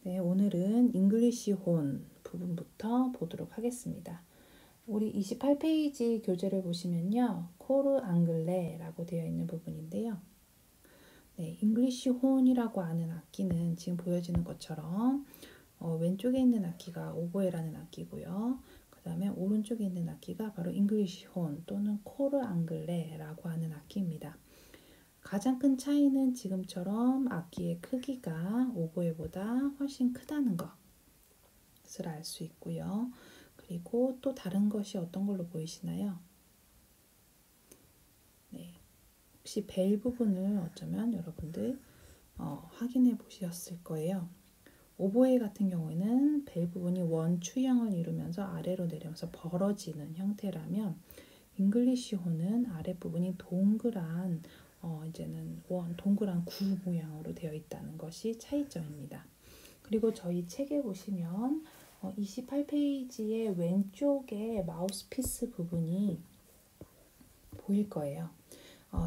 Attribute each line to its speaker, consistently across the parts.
Speaker 1: 네, 오늘은 잉글리시 혼 부분부터 보도록 하겠습니다. 우리 28페이지 교재를 보시면요. 코르 앙글레라고 되어 있는 부분인데요. 네, 잉글리시 혼이라고 하는 악기는 지금 보여지는 것처럼 왼쪽에 있는 악기가 오보에라는 악기고요. 그 다음에 오른쪽에 있는 악기가 바로 잉글리시 혼 또는 코르 앙글레라고 하는 악기입니다. 가장 큰 차이는 지금처럼 악기의 크기가 오보에보다 훨씬 크다는 것을 알 수 있고요. 그리고 또 다른 것이 어떤 걸로 보이시나요? 네, 혹시 벨 부분을 어쩌면 여러분들 확인해 보셨을 거예요. 오보에 같은 경우에는 벨 부분이 원추형을 이루면서 아래로 내려면서 벌어지는 형태라면 잉글리시 혼은 아랫부분이 동그란 이제는 동그란 구 모양으로 되어 있다는 것이 차이점입니다. 그리고 저희 책에 보시면 28페이지의 왼쪽에 마우스피스 부분이 보일 거예요.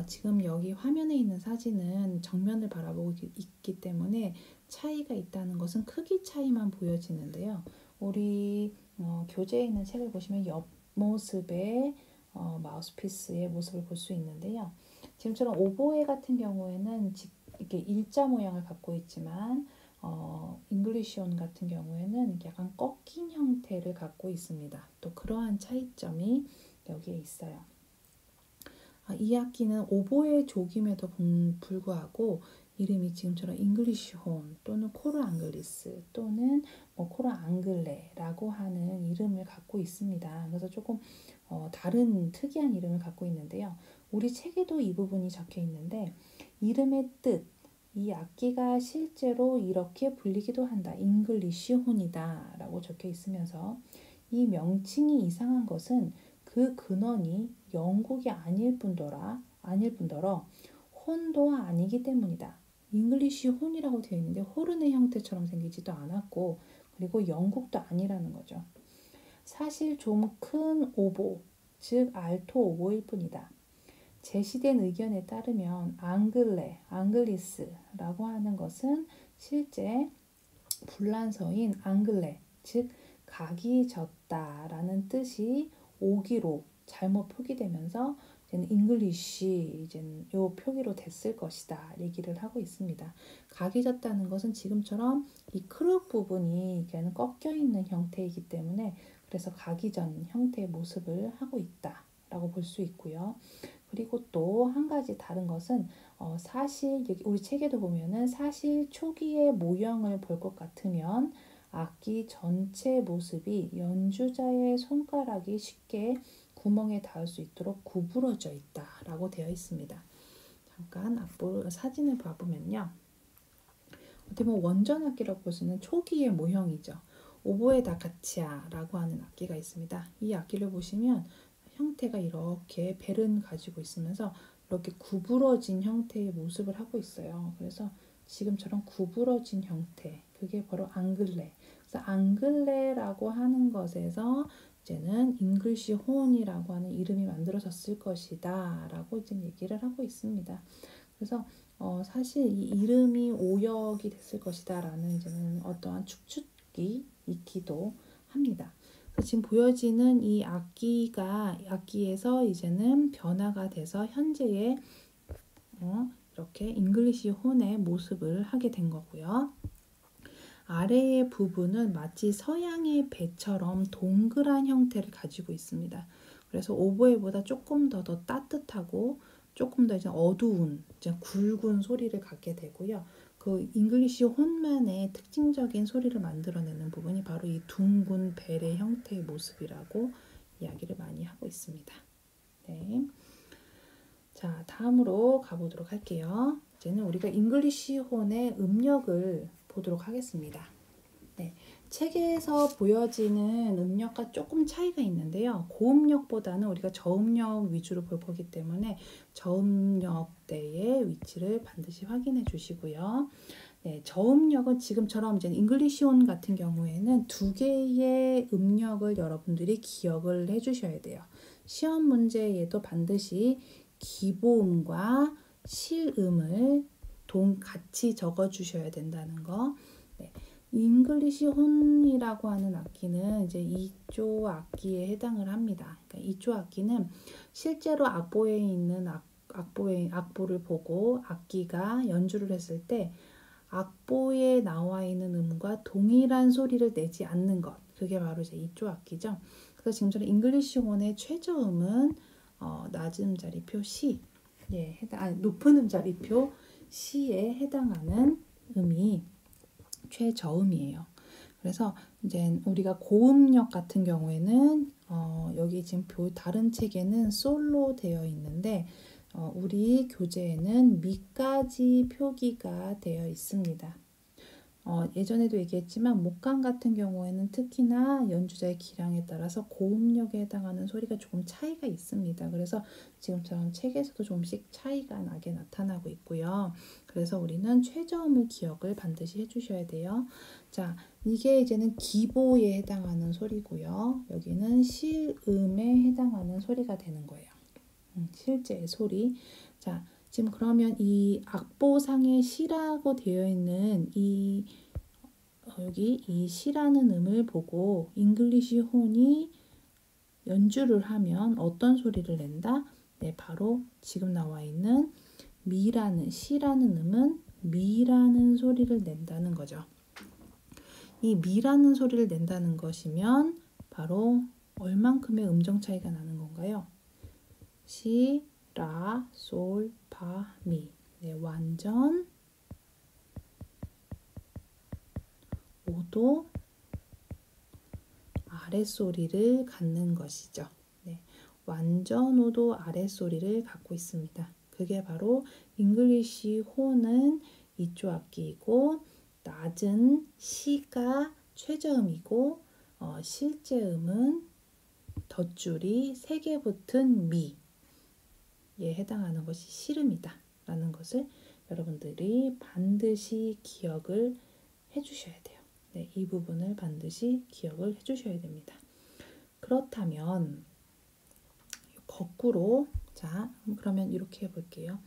Speaker 1: 지금 여기 화면에 있는 사진은 정면을 바라보고 있기 때문에 차이가 있다는 것은 크기 차이만 보여지는데요. 우리 교재에 있는 책을 보시면 옆모습에 마우스피스의 모습을 볼 수 있는데요. 지금처럼 오보에 같은 경우에는 이렇게 일자 모양을 갖고 있지만 잉글리시온 같은 경우에는 약간 꺾인 형태를 갖고 있습니다. 또 그러한 차이점이 여기에 있어요. 이 악기는 오보에 조김에도 불구하고 이름이 지금처럼 잉글리시 혼 또는 코르 앙글리스 또는 코르 앙글레라고 하는 이름을 갖고 있습니다. 그래서 조금 다른 특이한 이름을 갖고 있는데요. 우리 책에도 이 부분이 적혀 있는데 이름의 뜻, 이 악기가 실제로 이렇게 불리기도 한다. 잉글리시 혼이다 라고 적혀 있으면서 이 명칭이 이상한 것은 그 근원이 영국이 아닐 뿐더러 혼도 아니기 때문이다. 잉글리시 혼이라고 되어 있는데 호른의 형태처럼 생기지도 않았고 그리고 영국도 아니라는 거죠. 사실 좀 큰 오보, 즉 알토 오보일 뿐이다. 제시된 의견에 따르면 앙글리스라고 하는 것은 실제 불란서인 앙글레, 즉 각이 졌다라는 뜻이 오기로 잘못 표기되면서 이제는 잉글리시 이제는 요 표기로 됐을 것이다 얘기를 하고 있습니다. 각이 졌다는 것은 지금처럼 이 크룩 부분이 이제는 꺾여 있는 형태이기 때문에 그래서 각이 전 형태의 모습을 하고 있다라고 볼 수 있고요. 그리고 또 한 가지 다른 것은 사실 우리 책에도 보면은 사실 초기의 모형을 볼 것 같으면 악기 전체 모습이 연주자의 손가락이 쉽게 구멍에 닿을 수 있도록 구부러져 있다라고 되어 있습니다. 잠깐 앞으로 사진을 봐보면요. 어떻게 보면 원전 악기라고 볼 수 있는 초기의 모형이죠. 오보에 다카치아라고 하는 악기가 있습니다. 이 악기를 보시면 형태가 이렇게 벨은 가지고 있으면서 이렇게 구부러진 형태의 모습을 하고 있어요. 그래서 지금처럼 구부러진 형태, 그게 바로 앙글레. 그래서 앙글레라고 하는 것에서 이제는 잉글리시 혼이라고 하는 이름이 만들어졌을 것이다 라고 이제 얘기를 하고 있습니다. 그래서 사실 이 이름이 오역이 됐을 것이다 라는 이제는 어떠한 추측이 있기도 합니다. 지금 보여지는 이 악기에서 이제는 변화가 돼서 현재의 이렇게 잉글리시 혼의 모습을 하게 된 거고요. 아래의 부분은 마치 서양의 배처럼 동그란 형태를 가지고 있습니다. 그래서 오보에보다 조금 더 따뜻하고 조금 더 이제 어두운 이제 굵은 소리를 갖게 되고요. 그 잉글리시 혼만의 특징적인 소리를 만들어내는 부분이 바로 이 둥근 벨의 형태의 모습이라고 이야기를 많이 하고 있습니다. 네. 자, 다음으로 가보도록 할게요. 이제는 우리가 잉글리시 혼의 음력을 보도록 하겠습니다. 네, 책에서 보여지는 음력과 조금 차이가 있는데요. 고음력보다는 우리가 저음력 위주로 볼 거기 때문에 저음력대의 위치를 반드시 확인해 주시고요. 네, 저음력은 지금처럼 이제 잉글리시온 같은 경우에는 두 개의 음력을 여러분들이 기억을 해 주셔야 돼요. 시험 문제에도 반드시 기보음과 실음을 같이 적어 주셔야 된다는 거. 네. 잉글리시 혼이라고 하는 악기는 이제 2조 악기에 해당을 합니다. 그러니까 2조 악기는 실제로 악보에 있는 악보를 보고 악기가 연주를 했을 때 악보에 나와 있는 음과 동일한 소리를 내지 않는 것. 그게 바로 이제 2조 악기죠. 그래서 지금처럼 잉글리시 혼의 최저음은 낮은 음자리표 C, 높은 음자리표 C에 해당하는 음이 최저음이에요. 그래서 이제 우리가 고음력 같은 경우에는 여기 지금 다른 책에는 솔로 되어 있는데 우리 교재에는 미까지 표기가 되어 있습니다. 예전에도 얘기했지만 목감 같은 경우에는 특히나 연주자의 기량에 따라서 고음력에 해당하는 소리가 조금 차이가 있습니다. 그래서 지금처럼 책에서도 조금씩 차이가 나게 나타나고 있고요. 그래서 우리는 최저음을 기억을 반드시 해주셔야 돼요. 자, 이게 이제는 기보에 해당하는 소리고요. 여기는 실음에 해당하는 소리가 되는 거예요. 실제의 소리. 자, 지금 그러면 이 악보상에 시라고 되어 있는 여기 이 시라는 음을 보고 잉글리시 혼이 연주를 하면 어떤 소리를 낸다? 네, 바로 지금 나와 있는 시라는 음은 미라는 소리를 낸다는 거죠. 이 미라는 소리를 낸다는 것이면 바로 얼만큼의 음정 차이가 나는 건가요? 시, 라, 솔, 파, 미. 네, 완전 5도 아랫소리를 갖는 것이죠. 네, 완전 5도 아랫소리를 갖고 있습니다. 그게 바로 잉글리시 혼은 2조 악기이고 낮은 시가 최저음이고 실제음은 덧줄이 3개 붙은 미에 해당하는 것이 실음이다 라는 것을 여러분들이 반드시 기억을 해주셔야 돼요. 네, 이 부분을 반드시 기억을 해주셔야 됩니다. 그렇다면 거꾸로 자 그러면 이렇게 해볼게요.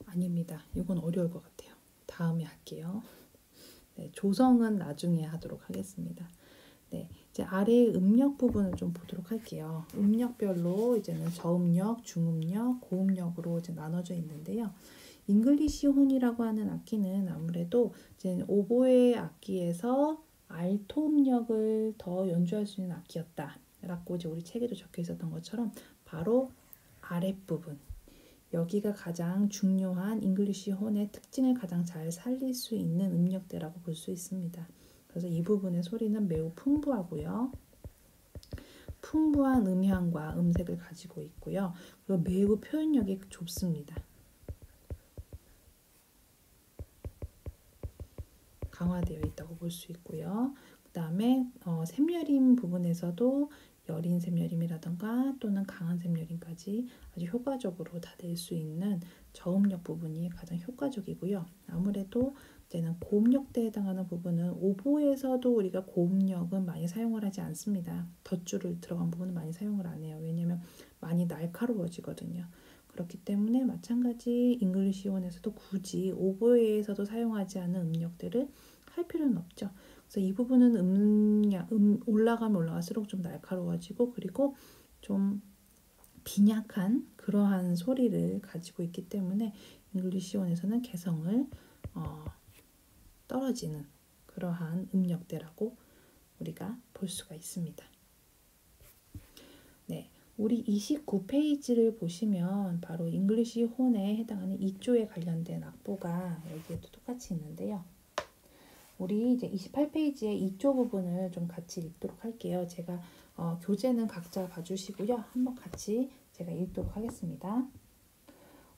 Speaker 1: 아닙니다. 이건 어려울 것 같아요. 다음에 할게요. 네, 조성은 나중에 하도록 하겠습니다. 네, 이제 아래 음력 부분을 좀 보도록 할게요. 음력별로 이제는 저음력, 중음력, 고음력으로 이제 나눠져 있는데요. 잉글리시 혼이라고 하는 악기는 아무래도 이제 오보에 악기에서 알토 음력을 더 연주할 수 있는 악기였다라고 이제 우리 책에도 적혀 있었던 것처럼 바로 아랫부분 여기가 가장 중요한 잉글리시 혼의 특징을 가장 잘 살릴 수 있는 음역대라고 볼 수 있습니다. 그래서 이 부분의 소리는 매우 풍부하고요. 풍부한 음향과 음색을 가지고 있고요. 그리고 매우 표현력이 좁습니다. 강화되어 있다고 볼 수 있고요. 그 다음에 샘여림 부분에서도 여린 샘여림이라던가 또는 강한 샘여림까지 아주 효과적으로 다 낼 수 있는 저음력 부분이 가장 효과적이고요. 아무래도 이제는 고음력대에 해당하는 부분은 오보에서도 우리가 고음력은 많이 사용을 하지 않습니다. 덧줄을 들어간 부분은 많이 사용을 안 해요. 왜냐하면 많이 날카로워지거든요. 그렇기 때문에 마찬가지 잉글리시 혼에서도 굳이 오보에서도 사용하지 않은 음력들을 할 필요는 없죠. 그래서 이 부분은 올라가면 올라갈수록 좀 날카로워지고 그리고 좀 빈약한 그러한 소리를 가지고 있기 때문에 잉글리시 혼에서는 개성을 떨어지는 그러한 음역대라고 우리가 볼 수가 있습니다. 네, 우리 29페이지를 보시면 바로 잉글리시 혼에 해당하는 2조에 관련된 악보가 여기에도 똑같이 있는데요. 우리 이제 28페이지의 2조 부분을 좀 같이 읽도록 할게요. 제가 교재는 각자 봐주시고요. 한번 같이 제가 읽도록 하겠습니다.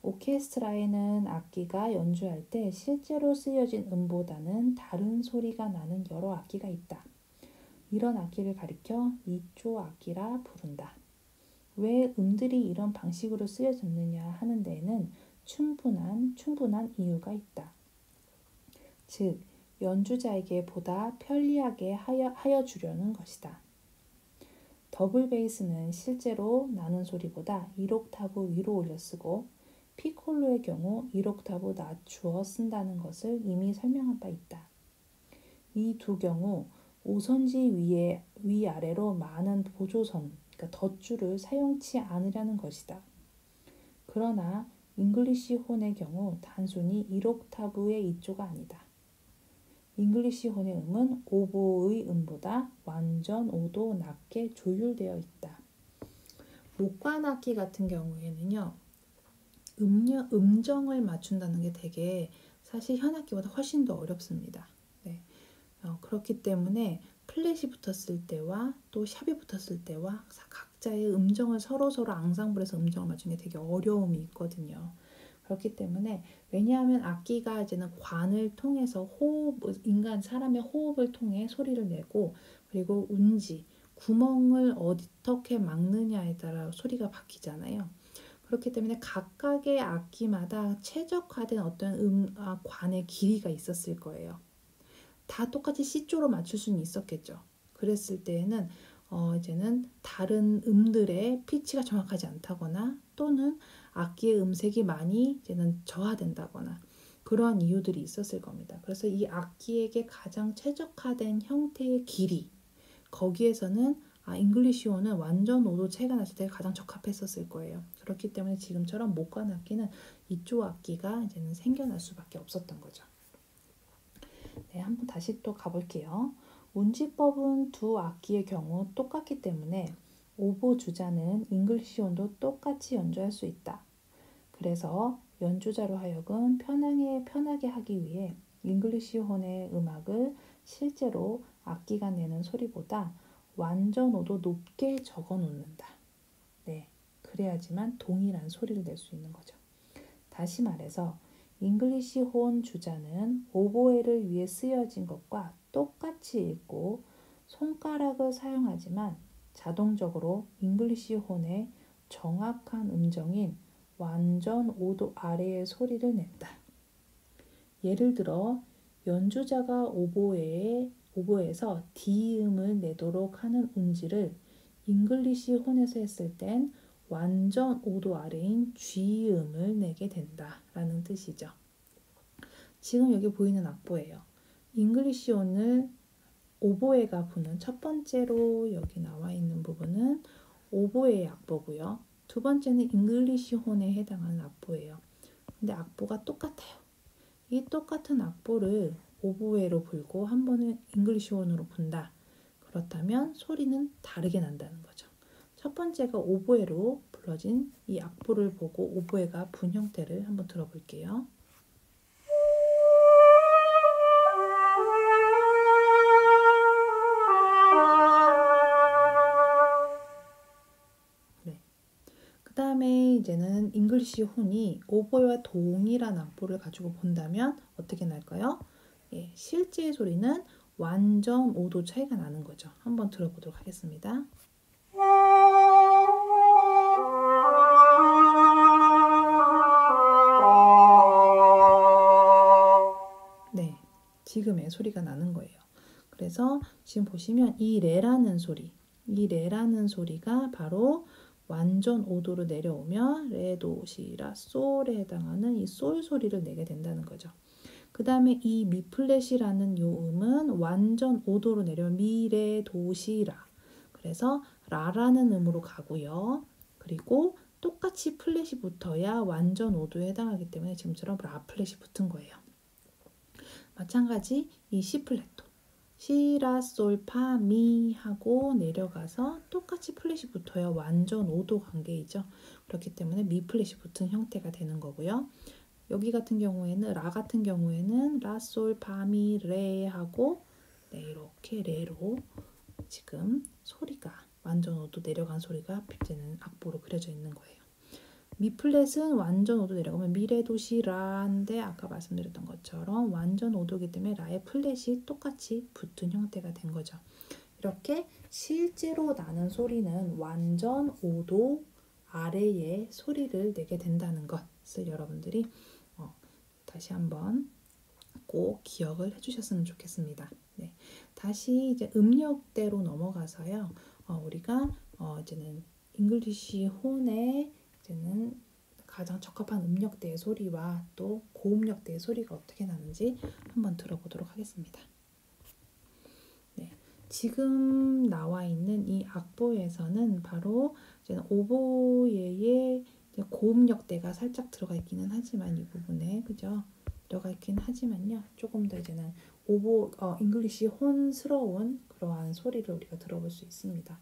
Speaker 1: 오케스트라에는 악기가 연주할 때 실제로 쓰여진 음보다는 다른 소리가 나는 여러 악기가 있다. 이런 악기를 가리켜 2조 악기라 부른다. 왜 음들이 이런 방식으로 쓰여졌느냐 하는 데에는 충분한 이유가 있다. 즉, 연주자에게 보다 편리하게 하여 주려는 것이다. 더블 베이스는 실제로 나는 소리보다 1옥타브 위로 올려 쓰고 피콜로의 경우 1옥타브 낮추어 쓴다는 것을 이미 설명한 바 있다. 이 두 경우 오선지 위아래로 많은 보조선, 그러니까 덧줄을 사용치 않으려는 것이다. 그러나 잉글리시 혼의 경우 단순히 1옥타브의 이조가 아니다. 잉글리시 혼의 음은 오보의 음보다 완전 5도 낮게 조율되어 있다. 목관악기 같은 경우에는요, 음정을 맞춘다는 게 되게 사실 현악기보다 훨씬 더 어렵습니다. 네. 그렇기 때문에 플랫이 붙었을 때와 또 샵이 붙었을 때와 각자의 음정을 서로 앙상블에서 음정을 맞추는 게 되게 어려움이 있거든요. 그렇기 때문에 왜냐하면 악기가 이제는 관을 통해서 사람의 호흡을 통해 소리를 내고 그리고 운지, 구멍을 어떻게 막느냐에 따라 소리가 바뀌잖아요. 그렇기 때문에 각각의 악기마다 최적화된 어떤 관의 길이가 있었을 거예요. 다 똑같이 C조로 맞출 수는 있었겠죠. 그랬을 때에는 이제는 다른 음들의 피치가 정확하지 않다거나 또는 악기의 음색이 많이 이제는 저하된다거나 그러한 이유들이 있었을 겁니다. 그래서 이 악기에게 가장 최적화된 형태의 길이, 거기에서는 잉글리시온은 완전 5도 차이가 났을 때 가장 적합했었을 거예요. 그렇기 때문에 지금처럼 목관 악기는 이쪽 악기가 이제는 생겨날 수밖에 없었던 거죠. 네, 한번 다시 또 가볼게요. 운지법은 두 악기의 경우 똑같기 때문에 오보 주자는 잉글리시온도 똑같이 연주할 수 있다. 그래서 연주자로 하여금 편하게 하기 위해 잉글리시혼의 음악을 실제로 악기가 내는 소리보다 완전 5도 높게 적어 놓는다. 네, 그래야지만 동일한 소리를 낼 수 있는 거죠. 다시 말해서 잉글리시 혼 주자는 오보에를 위해 쓰여진 것과 똑같이 읽고 손가락을 사용하지만 자동적으로 잉글리시 혼의 정확한 음정인 완전 5도 아래의 소리를 낸다. 예를 들어 연주자가 오보에서 D음을 내도록 하는 운지를 잉글리시 혼에서 했을 땐 완전 5도 아래인 G음을 내게 된다라는 뜻이죠. 지금 여기 보이는 악보예요. 잉글리시 혼을 오보에가 부는 첫 번째로 여기 나와 있는 부분은 오보에의 악보고요. 두 번째는 잉글리시 혼에 해당하는 악보예요. 근데 악보가 똑같아요. 이 똑같은 악보를 오보에로 불고 한 번은 잉글리시 혼으로 분다. 그렇다면 소리는 다르게 난다는 거죠. 첫 번째가 오보에로 불러진 이 악보를 보고 오보에가 분 형태를 한번 들어볼게요. 네. 그 다음에 이제는 잉글리시 혼이 오보에와 동일한 악보를 가지고 본다면 어떻게 날까요? 예, 실제 소리는 완전 5도 차이가 나는 거죠. 한번 들어보도록 하겠습니다. 네, 지금의 소리가 나는 거예요. 그래서 지금 보시면 이 레라는 소리가 바로 완전 5도로 내려오면 레, 도, 시, 라, 솔에 해당하는 이 솔 소리를 내게 된다는 거죠. 그 다음에 이 미 플랫이라는 요 음은 완전 5도로 내려오면 미, 레, 도, 시, 라. 그래서 라라는 음으로 가고요. 그리고 똑같이 플랫이 붙어야 완전 5도에 해당하기 때문에 지금처럼 라 플랫이 붙은 거예요. 마찬가지 이 C 플랫도 시, 라, 솔, 파, 미 하고 내려가서 똑같이 플랫이 붙어야 완전 5도 관계이죠. 그렇기 때문에 미 플랫이 붙은 형태가 되는 거고요. 여기 같은 경우에는 라 같은 경우에는 라, 솔, 파, 미, 레 하고 네, 이렇게 레로 지금 소리가 완전 5도 내려간 소리가 이제는 악보로 그려져 있는 거예요. 미 플랫은 완전 5도 내려가면 미레도 시 라인데 아까 말씀드렸던 것처럼 완전 5도이기 때문에 라의 플랫이 똑같이 붙은 형태가 된 거죠. 이렇게 실제로 나는 소리는 완전 5도 아래의 소리를 내게 된다는 것을 여러분들이 다시 한번 꼭 기억을 해주셨으면 좋겠습니다. 네, 다시 이제 음역대로 넘어가서요. 우리가 이제는 잉글리시 혼의 이제는 가장 적합한 음역대의 소리와 또 고음역대의 소리가 어떻게 나는지 한번 들어보도록 하겠습니다. 네, 지금 나와 있는 이 악보에서는 바로 오보에의 고음역대가 살짝 들어가 있기는 하지만 이 부분에 그죠? 들어가 있긴 하지만요. 조금 더 이제는 잉글리시 혼스러운 그러한 소리를 우리가 들어볼 수 있습니다.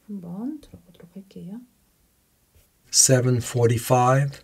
Speaker 1: 한번 들어보도록 할게요.
Speaker 2: 7:45.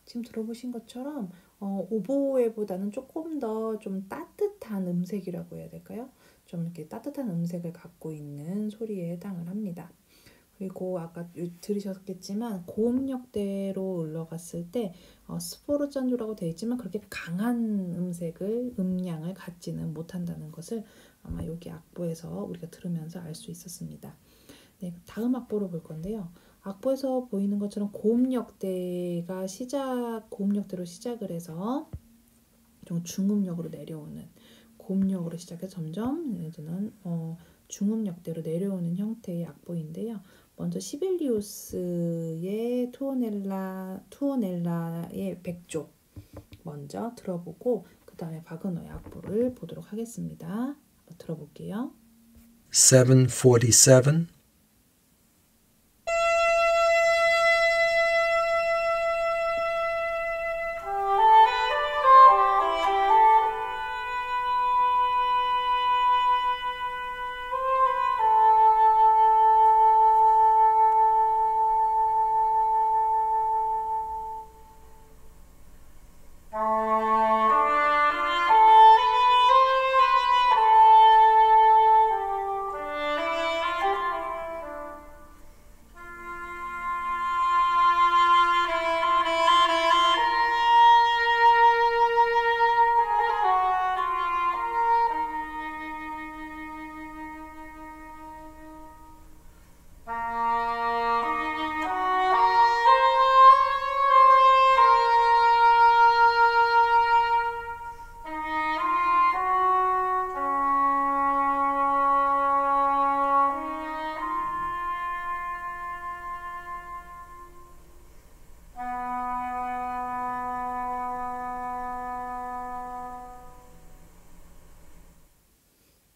Speaker 1: 지금 들어보신 것처럼 오보에보다는 조금 더 좀 따뜻한 음색이라고 해야 될까요? 좀 이렇게 따뜻한 음색을 갖고 있는 소리에 해당을 합니다. 그리고 아까 들으셨겠지만 고음역대로 올라갔을 때 스포르잔조라고 되어 있지만 그렇게 강한 음량을 갖지는 못한다는 것을 아마 여기 악보에서 우리가 들으면서 알 수 있었습니다. 네, 다음 악보로 볼 건데요. 악보에서 보이는 것처럼 고음역대로 시작을 해서 좀 중음역으로 내려오는 고음역으로 시작해서 점점 이제는 중음역대로 내려오는 형태의 악보인데요. 먼저 시벨리우스의 투오넬라의 백조 먼저 들어보고 그 다음에 바그너의 악보를 보도록 하겠습니다. 한번 들어볼게요.
Speaker 2: 7:47.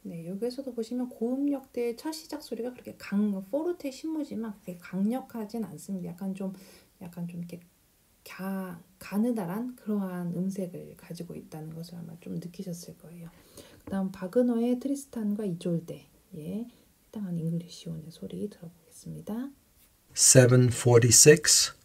Speaker 1: 네, 여기에서도 보시면 고음역대의 첫 시작 소리가 그렇게 포르테 신무지만 그렇게 강력하진 않습니다. 약간 좀 이렇게 가느다란 그러한 음색을 가지고 있다는 것을 아마 좀 느끼셨을 거예요. 그다음 바그너의 트리스탄과 이졸데에 해당하는 잉글리시온의 소리 들어보겠습니다.
Speaker 2: 7:46.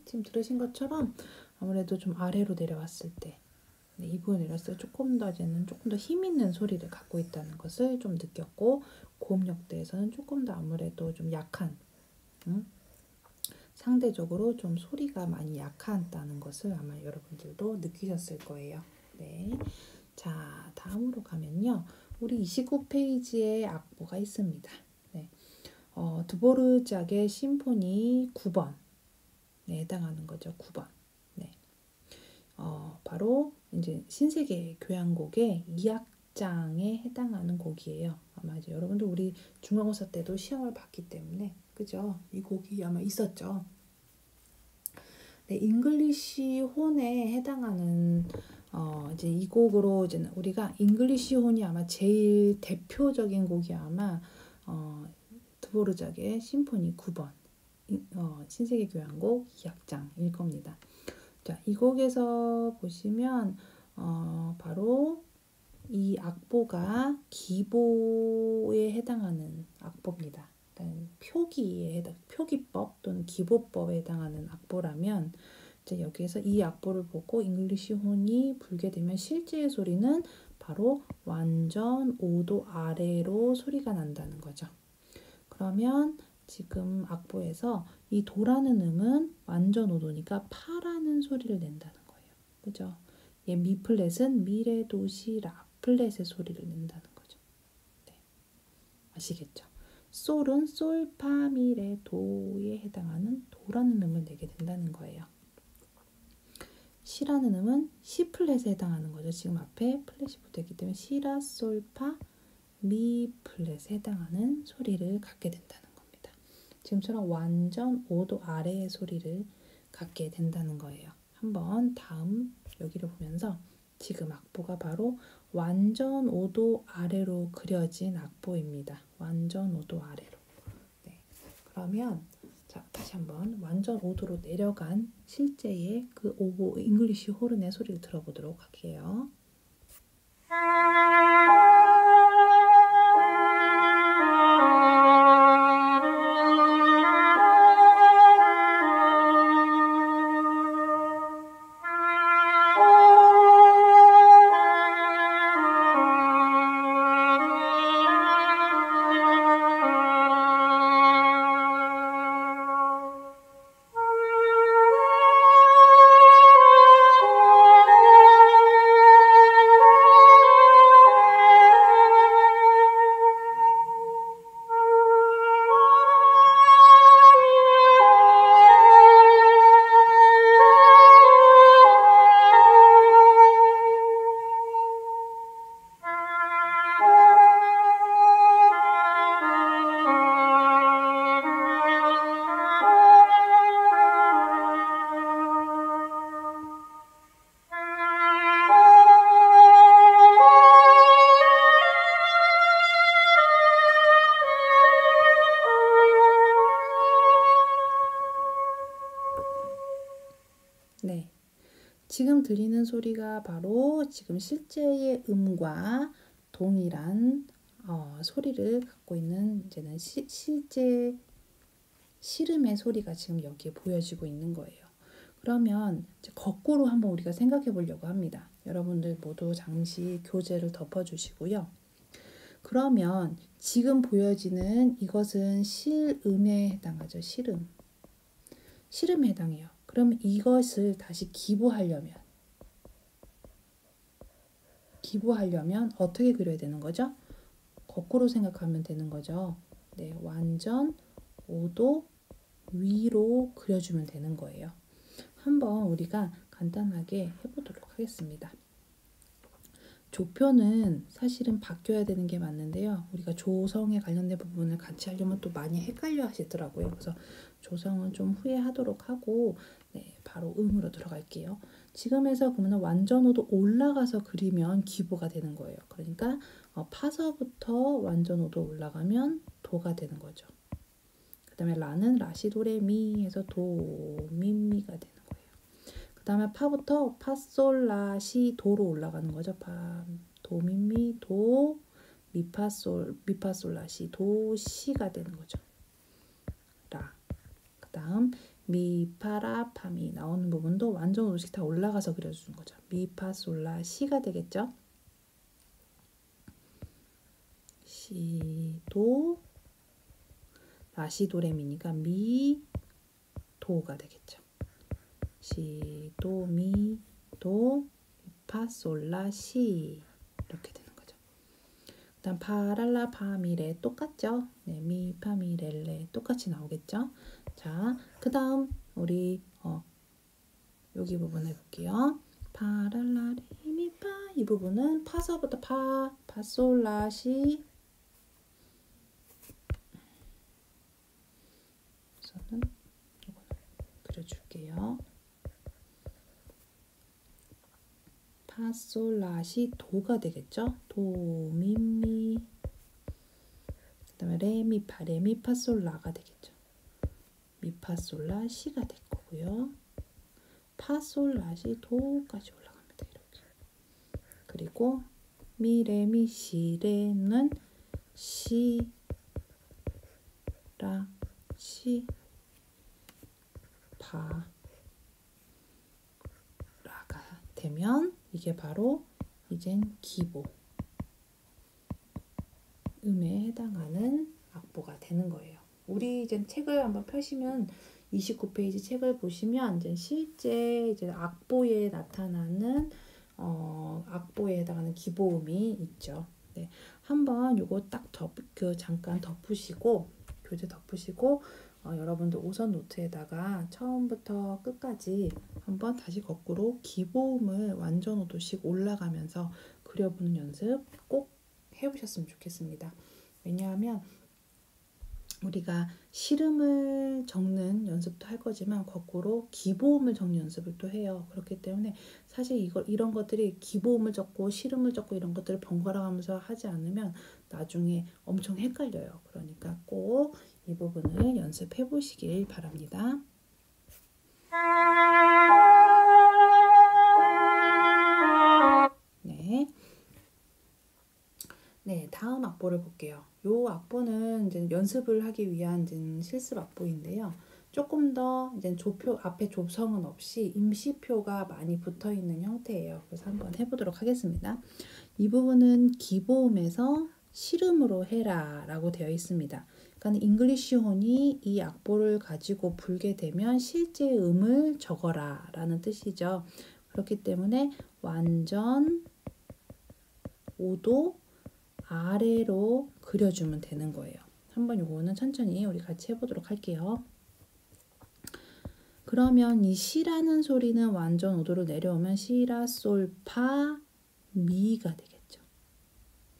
Speaker 1: 지금 들으신 것처럼 아무래도 좀 아래로 내려왔을 때 이 부분 내렸을 때 조금 더 힘 있는 소리를 갖고 있다는 것을 좀 느꼈고 고음역대에서는 조금 더 아무래도 좀 약한 상대적으로 좀 소리가 많이 약하다는 것을 아마 여러분들도 느끼셨을 거예요. 네. 자, 다음으로 가면요. 우리 29페이지에 악보가 있습니다. 네. 드보르작의 심포니 9번에 해당하는 거죠. 9번. 네. 바로 이제 신세계 교향곡의 2악장에 해당하는 곡이에요. 아마 이제 여러분들 우리 중간고사 때도 시험을 봤기 때문에 그죠? 이 곡이 아마 있었죠. 네, 잉글리시 혼에 해당하는 이제 이 곡으로 이제 우리가 잉글리시 혼이 아마 제일 대표적인 곡이 아마 드보르작의 심포니 9번 신세계 교향곡 2악장일 겁니다. 자, 이 곡에서 보시면 바로 이 악보가 기보에 해당하는 악보입니다. 그러니까 표기법 또는 기보법에 해당하는 악보라면 이제 여기에서 이 악보를 보고 잉글리시 혼이 불게 되면 실제의 소리는 바로 완전 5도 아래로 소리가 난다는 거죠. 그러면 지금 악보에서 이 도라는 음은 완전 5도니까 파라는 소리를 낸다는 거예요. 그죠? 얘 미플랫은 미레도시 라플랫의 소리를 낸다는 거죠. 네. 아시겠죠? 솔은 솔파미레도에 해당하는 도라는 음을 내게 된다는 거예요. 시라는 음은 시플랫에 해당하는 거죠. 지금 앞에 플랫이 붙어있기 때문에 시라 솔파 미 플랫에 해당하는 소리를 갖게 된다는 겁니다. 지금처럼 완전 5도 아래의 소리를 갖게 된다는 거예요. 한번 다음 여기를 보면서 지금 악보가 바로 완전 5도 아래로 그려진 악보입니다. 완전 5도 아래로. 네. 그러면 자, 다시 한번 완전 5도로 내려간 실제의 그 오보 잉글리시 호른의 소리를 들어보도록 할게요. 네. 지금 들리는 소리가 바로 지금 실제의 음과 동일한 소리를 갖고 있는 이제는 실제 시름의 소리가 지금 여기에 보여지고 있는 거예요. 그러면 이제 거꾸로 한번 우리가 생각해 보려고 합니다. 여러분들 모두 잠시 교재를 덮어주시고요. 그러면 지금 보여지는 이것은 실음에 해당하죠. 실음에 해당해요. 그럼 이것을 다시 기보하려면 어떻게 그려야 되는 거죠? 거꾸로 생각하면 되는 거죠. 네, 완전 5도 위로 그려주면 되는 거예요. 한번 우리가 간단하게 해보도록 하겠습니다. 조표는 사실은 바뀌어야 되는 게 맞는데요. 우리가 조성에 관련된 부분을 같이 하려면 또 많이 헷갈려 하시더라고요. 그래서 조성은 좀 후에 하도록 하고 네, 바로 음으로 들어갈게요. 지금에서 그러면 완전 5도 올라가서 그리면 기보가 되는 거예요. 그러니까 파서부터 완전 5도 올라가면 도가 되는 거죠. 그 다음에 라는 라시도레미 해서 도미미가 되는 거예요. 그 다음에 파부터 파솔라시 도로 올라가는 거죠. 파 도미미 도 미파솔라시 도시가 되는 거죠. 라. 그 다음 미파라파미 나오는 부분도 완전 5도씩 다 올라가서 그려주는 거죠. 미파솔라시가 되겠죠. 시도 라시도레미니까 미도가 되겠죠. 시도 미도 파솔라시 이렇게 되는 거죠. 일단 파랄라 파미레 똑같죠? 네, 미 파미렐레 똑같이 나오겠죠? 자, 그 다음 우리 여기 부분 해볼게요. 파랄라 리미파 이 부분은 파서부터 파솔라시 우선은 이거는 그려줄게요. 파솔라시 도가 되겠죠? 도 미미 그 다음에 레미파 레미파솔라가 되겠죠. 미파솔라 시가 될 거고요. 파솔라시 도까지 올라갑니다. 이렇게. 그리고 미레미 시레는 시라 시 파라가 되면 이게 바로 이젠 기보 음에 해당하는 악보가 되는 거예요. 우리 이제 책을 한번 펴시면 29페이지 책을 보시면 이제 실제 이제 악보에 나타나는 악보에 해당하는 기보음이 있죠. 네, 한번 요거 딱 잠깐 덮으시고 교재 덮으시고 여러분들 오선 노트에다가 처음부터 끝까지 한번 다시 거꾸로 기보음을 완전 오도씩 올라가면서 그려보는 연습 꼭 해보셨으면 좋겠습니다. 왜냐하면 우리가 시름을 적는 연습도 할 거지만 거꾸로 기보음을 적는 연습을 또 해요. 그렇기 때문에 사실 이런 것들이 기보음을 적고 시름을 적고 이런 것들을 번갈아 가면서 하지 않으면 나중에 엄청 헷갈려요. 그러니까 꼭 이 부분을 연습해 보시길 바랍니다. 네, 다음 악보를 볼게요. 요 악보는 이제 연습을 하기 위한 이제 실습 악보인데요. 조금 더 이제 앞에 조성은 없이 임시표가 많이 붙어 있는 형태예요. 그래서 한번 해보도록 하겠습니다. 이 부분은 기보음에서 시름으로 해라 라고 되어 있습니다. 그러니까 잉글리시 혼이 이 악보를 가지고 불게 되면 실제 음을 적어라 라는 뜻이죠. 그렇기 때문에 완전 5도 아래로 그려주면 되는 거예요. 한번 요거는 천천히 우리 같이 해보도록 할게요. 그러면 이 시라는 소리는 완전 5도로 내려오면 시라 솔 파 미가 되겠죠.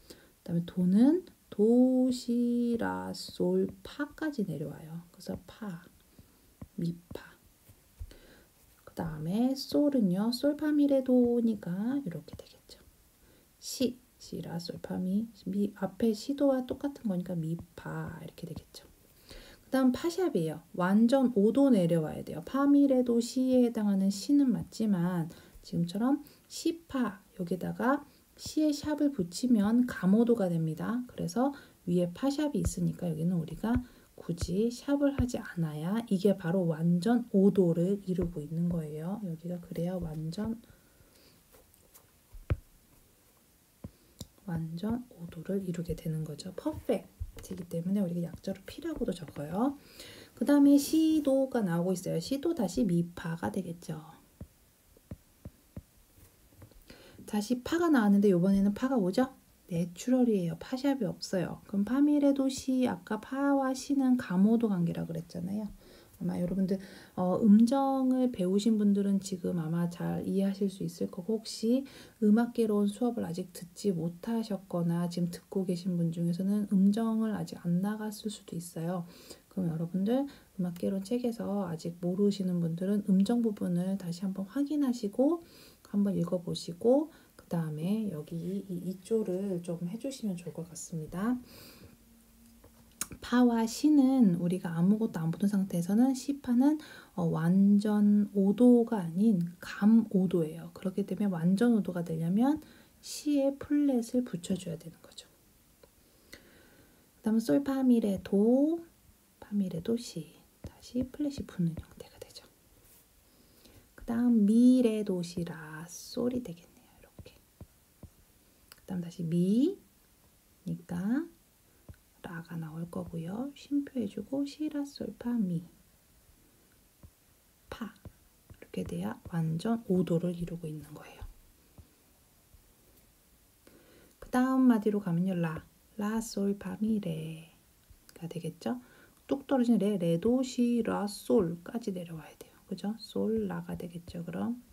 Speaker 1: 그 다음에 도는 도 시라 솔 파까지 내려와요. 그래서 파 미파. 그 다음에 솔은요 솔파미레도니까 이렇게 되겠죠. 시라 솔파미 앞에 시도와 똑같은 거니까 미파 이렇게 되겠죠. 그 다음 파샵이에요. 완전 5도 내려와야 돼요. 파미레도 시에 해당하는 시는 맞지만 지금처럼 시파 여기다가 시에 샵을 붙이면 감오도가 됩니다. 그래서 위에 파샵이 있으니까 여기는 우리가 굳이 샵을 하지 않아야 이게 바로 완전 5도를 이루고 있는 거예요. 여기가 그래야 완전 5도를 이루게 되는 거죠. 퍼펙트이기 때문에 우리가 약자로 P라고도 적어요. 그 다음에 시도가 나오고 있어요. 시도 다시 미파가 되겠죠. 다시 파가 나왔는데 이번에는 파가 뭐죠? 내추럴이에요. 파샵이 없어요. 그럼 파미레도 시 아까 파와 시는 감오도 관계라고 그랬잖아요. 아마 여러분들 음정을 배우신 분들은 지금 아마 잘 이해하실 수 있을 거고 혹시 음악개론 수업을 아직 듣지 못하셨거나 지금 듣고 계신 분 중에서는 음정을 아직 안 나갔을 수도 있어요. 그럼 여러분들 음악개론 책에서 아직 모르시는 분들은 음정 부분을 다시 한번 확인하시고 한번 읽어보시고 그 다음에 여기 이조를 좀 해주시면 좋을 것 같습니다. 파와 시는 우리가 아무것도 안 붙은 상태에서는 시파는 완전 5도가 아닌 감 5도예요. 그렇기 때문에 완전 5도가 되려면 시에 플랫을 붙여줘야 되는 거죠. 그 다음에 솔 파미레도 파미레도 시 다시 플랫이 붙는 형태가 되죠. 그 다음 미레도 시라 솔이 되겠네요. 이렇게. 그 다음 다시 미니까 라가 나올 거고요. 쉼표해주고 시라 솔 파 미 파 이렇게 돼야 완전 5도를 이루고 있는 거예요. 그 다음 마디로 가면요. 라, 솔, 파, 미, 레가 되겠죠? 뚝 떨어진 레, 도, 시, 라, 솔까지 내려와야 돼요. 그죠? 솔, 라가 되겠죠. 그럼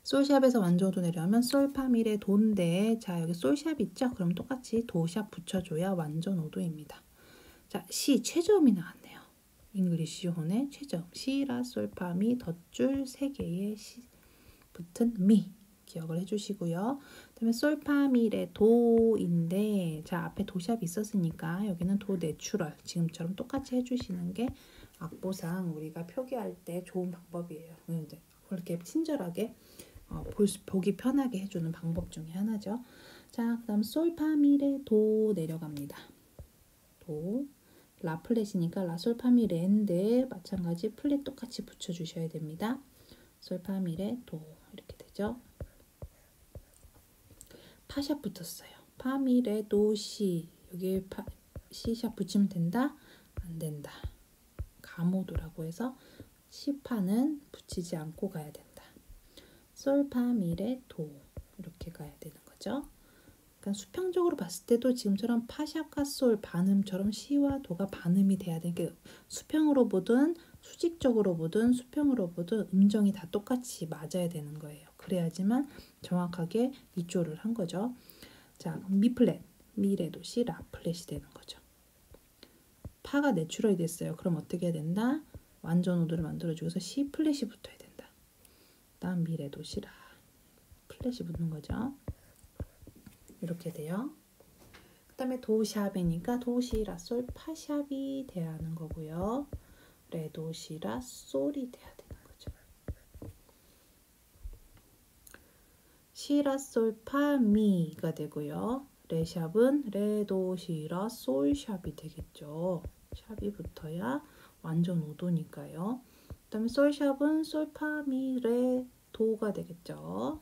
Speaker 1: 솔샵에서 완전도 내려오면 솔, 파, 미, 레, 도인데 자 여기 솔샵 있죠? 그럼 똑같이 도샵 붙여줘야 완전 5도입니다. 자, 시 최저음이 나왔네요. 잉글리시 혼의 최저음. 시, 라, 솔, 파, 미 덧줄 3개의 시 붙은 미 기억을 해주시고요. 그다음에 솔, 파, 미, 레, 도인데 자 앞에 도샵이 있었으니까 여기는 도 내추럴 지금처럼 똑같이 해주시는 게 악보상 우리가 표기할 때 좋은 방법이에요. 이렇게 친절하게 보기 편하게 해주는 방법 중에 하나죠. 자, 그 다음 솔, 파, 미, 레, 도 내려갑니다. 도, 라 플랫이니까 라, 솔, 파, 미, 레인데 마찬가지 플랫 똑같이 붙여주셔야 됩니다. 솔, 파, 미, 레, 도 이렇게 되죠. 파샵 붙었어요. 파, 미, 레, 도, 시 여기 C샵 붙이면 된다? 안 된다. 가모도라고 해서 C파는 붙이지 않고 가야 된다. 솔, 파, 미, 레, 도 이렇게 가야 되는 거죠. 그러니까 수평적으로 봤을 때도 지금처럼 파샵과 솔 반음처럼 시와 도가 반음이 돼야 되는 게 수평으로 보든 수직적으로 보든 수평으로 보든 음정이 다 똑같이 맞아야 되는 거예요. 그래야지만 정확하게 이조를 한 거죠. 자, 미 플랫, 미, 레, 도, 시, 라 플랫이 되는 거죠. 파가 내추럴이 됐어요. 그럼 어떻게 해야 된다? 완전 5도를 만들어주고서 시 플랫이 붙어야 된다. 다음 미, 레, 도, 시, 라 플랫이 붙는 거죠. 이렇게 돼요. 그 다음에 도샵이니까 도시, 라, 솔, 파샵이 돼야 하는 거고요. 레, 도, 시, 라, 솔이 돼야 되는 거죠. 시, 라, 솔, 파, 미가 되고요. 레샵은 레, 도, 시, 라, 솔 샵이 되겠죠. 샵이 붙어야 완전 5도니까요. 그 다음에 솔샵은 솔, 파, 미, 레, 도가 되겠죠.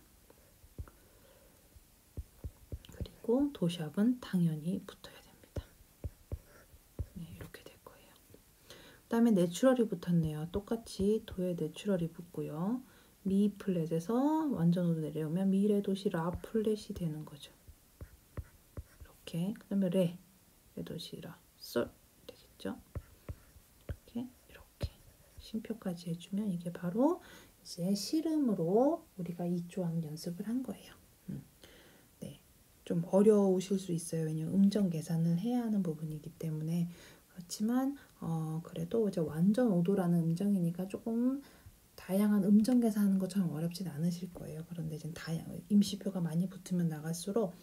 Speaker 1: 그리고 도샵은 당연히 붙어야 됩니다. 네, 이렇게 될 거예요. 그 다음에 내추럴이 붙었네요. 똑같이 도에 내추럴이 붙고요. 미 플랫에서 완전 5도 내려오면 미, 레, 도, 시, 라 플랫이 되는 거죠. 이렇게. 그 다음에 레, 도, 시, 라, 솔 되겠죠. 이렇게 심표까지 해주면 이게 바로 이제 실음으로 우리가 이조하는 연습을 한 거예요. 네, 좀 어려우실 수 있어요. 왜냐면 음정 계산을 해야 하는 부분이기 때문에. 그렇지만 그래도 이제 완전 5도라는 음정이니까 조금 다양한 음정 계산하는 것처럼 어렵진 않으실 거예요. 그런데 이제 임시표가 많이 붙으면 나갈수록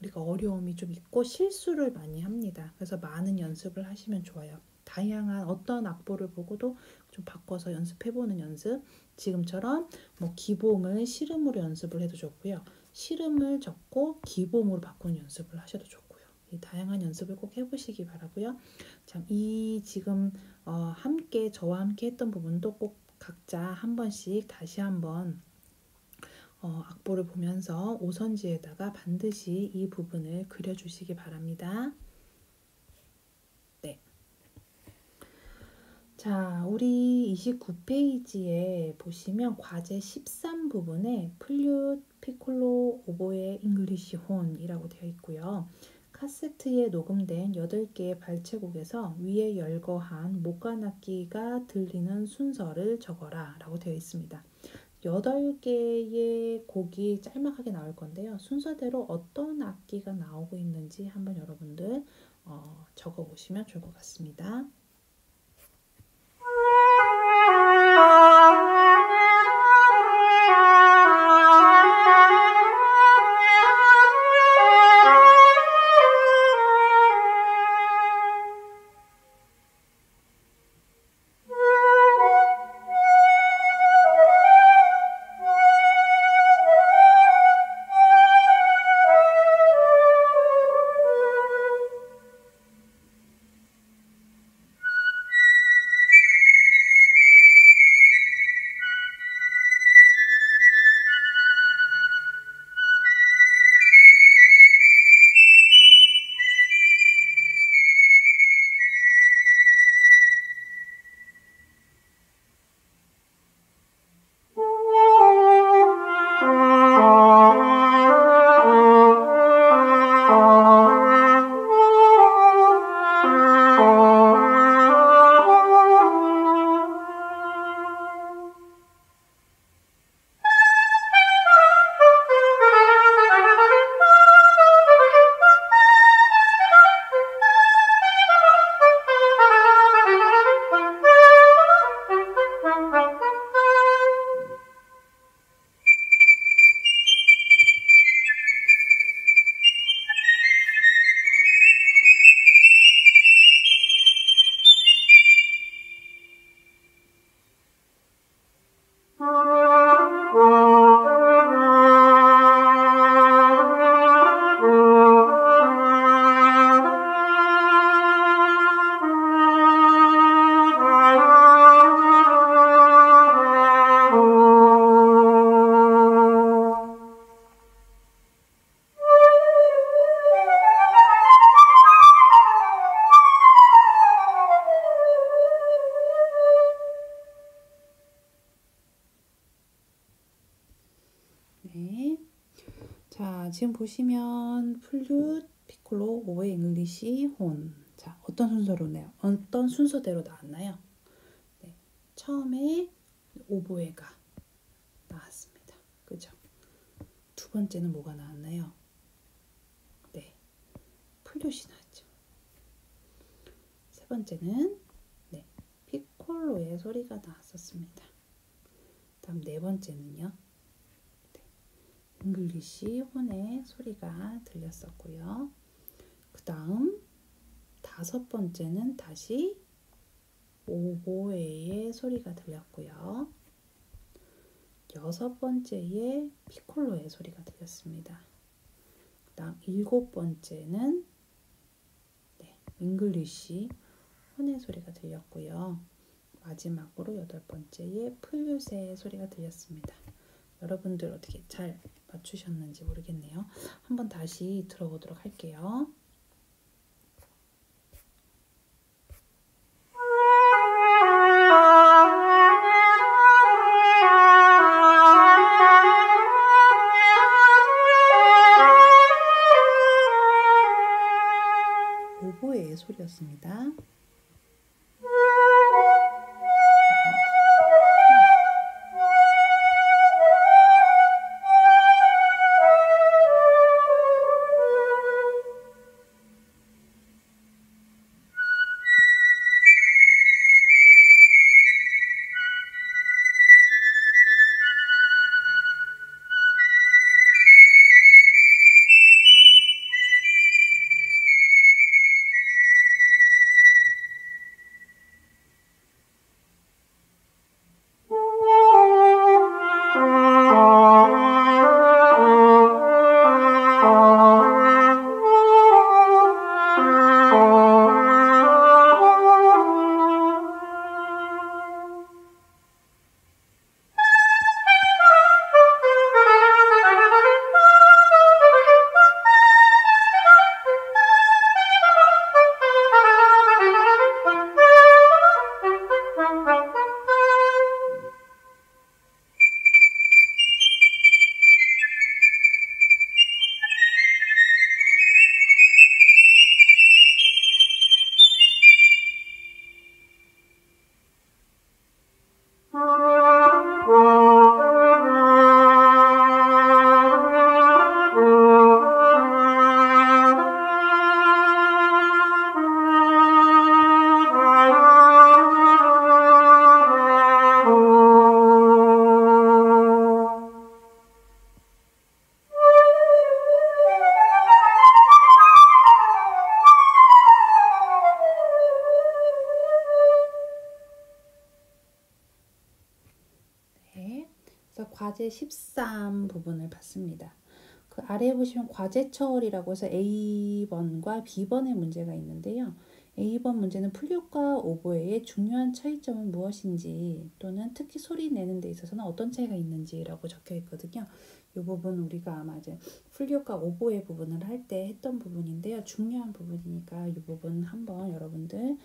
Speaker 1: 우리가 어려움이 좀 있고 실수를 많이 합니다. 그래서 많은 연습을 하시면 좋아요. 다양한 어떤 악보를 보고도 좀 바꿔서 연습해보는 연습. 지금처럼 뭐 기봉을 실음으로 연습을 해도 좋고요. 실음을 적고 기봉으로 바꾸는 연습을 하셔도 좋고요. 이 다양한 연습을 꼭 해보시기 바라고요. 참, 이 지금 함께 저와 함께 했던 부분도 꼭 각자 한 번씩 다시 한번 악보를 보면서 오선지에다가 반드시 이 부분을 그려주시기 바랍니다. 네. 자, 우리 29페이지에 보시면 과제 13 부분에 플룻, 피콜로, 오보에, 잉글리시 혼이라고 되어 있고요. 카세트에 녹음된 8개의 발췌곡에서 위에 열거한 목관악기가 들리는 순서를 적어라 라고 되어 있습니다. 8개의 곡이 짤막하게 나올 건데요. 순서대로 어떤 악기가 나오고 있는지 한번 여러분들 적어 보시면 좋을 것 같습니다. 자, 지금 보시면 플룻, 피콜로, 오보에, 잉글리시, 혼. 자, 어떤 순서대로 나왔나요? 네, 처음에 오보에가 나왔습니다. 그죠? 두 번째는 뭐가 나왔나요? 네, 플룻이 나왔죠. 세 번째는 네, 피콜로의 소리가 나왔었습니다. 다음 네 번째는요. 잉글리시 혼의 소리가 들렸었고요. 그 다음 다섯 번째는 다시 오보에의 소리가 들렸고요. 여섯 번째에 피콜로의 소리가 들렸습니다. 그 다음 일곱 번째는 잉글리시 혼의 소리가 들렸고요. 마지막으로 여덟 번째에 플룻의 소리가 들렸습니다. 여러분들 어떻게 잘 맞추셨는지 모르겠네요. 한번 다시 들어보도록 할게요. 오보의 소리였습니다. 그래서 과제 13 부분을 봤습니다. 그 아래에 보시면 과제처리라고 해서 A번과 B번의 문제가 있는데요. A번 문제는 플룻과 오보에의 중요한 차이점은 무엇인지 또는 특히 소리 내는 데 있어서는 어떤 차이가 있는지라고 적혀 있거든요. 이 부분 우리가 아마 이제 플룻과 오보에 부분을 할 때 했던 부분인데요. 중요한 부분이니까 이 부분 한번 여러분들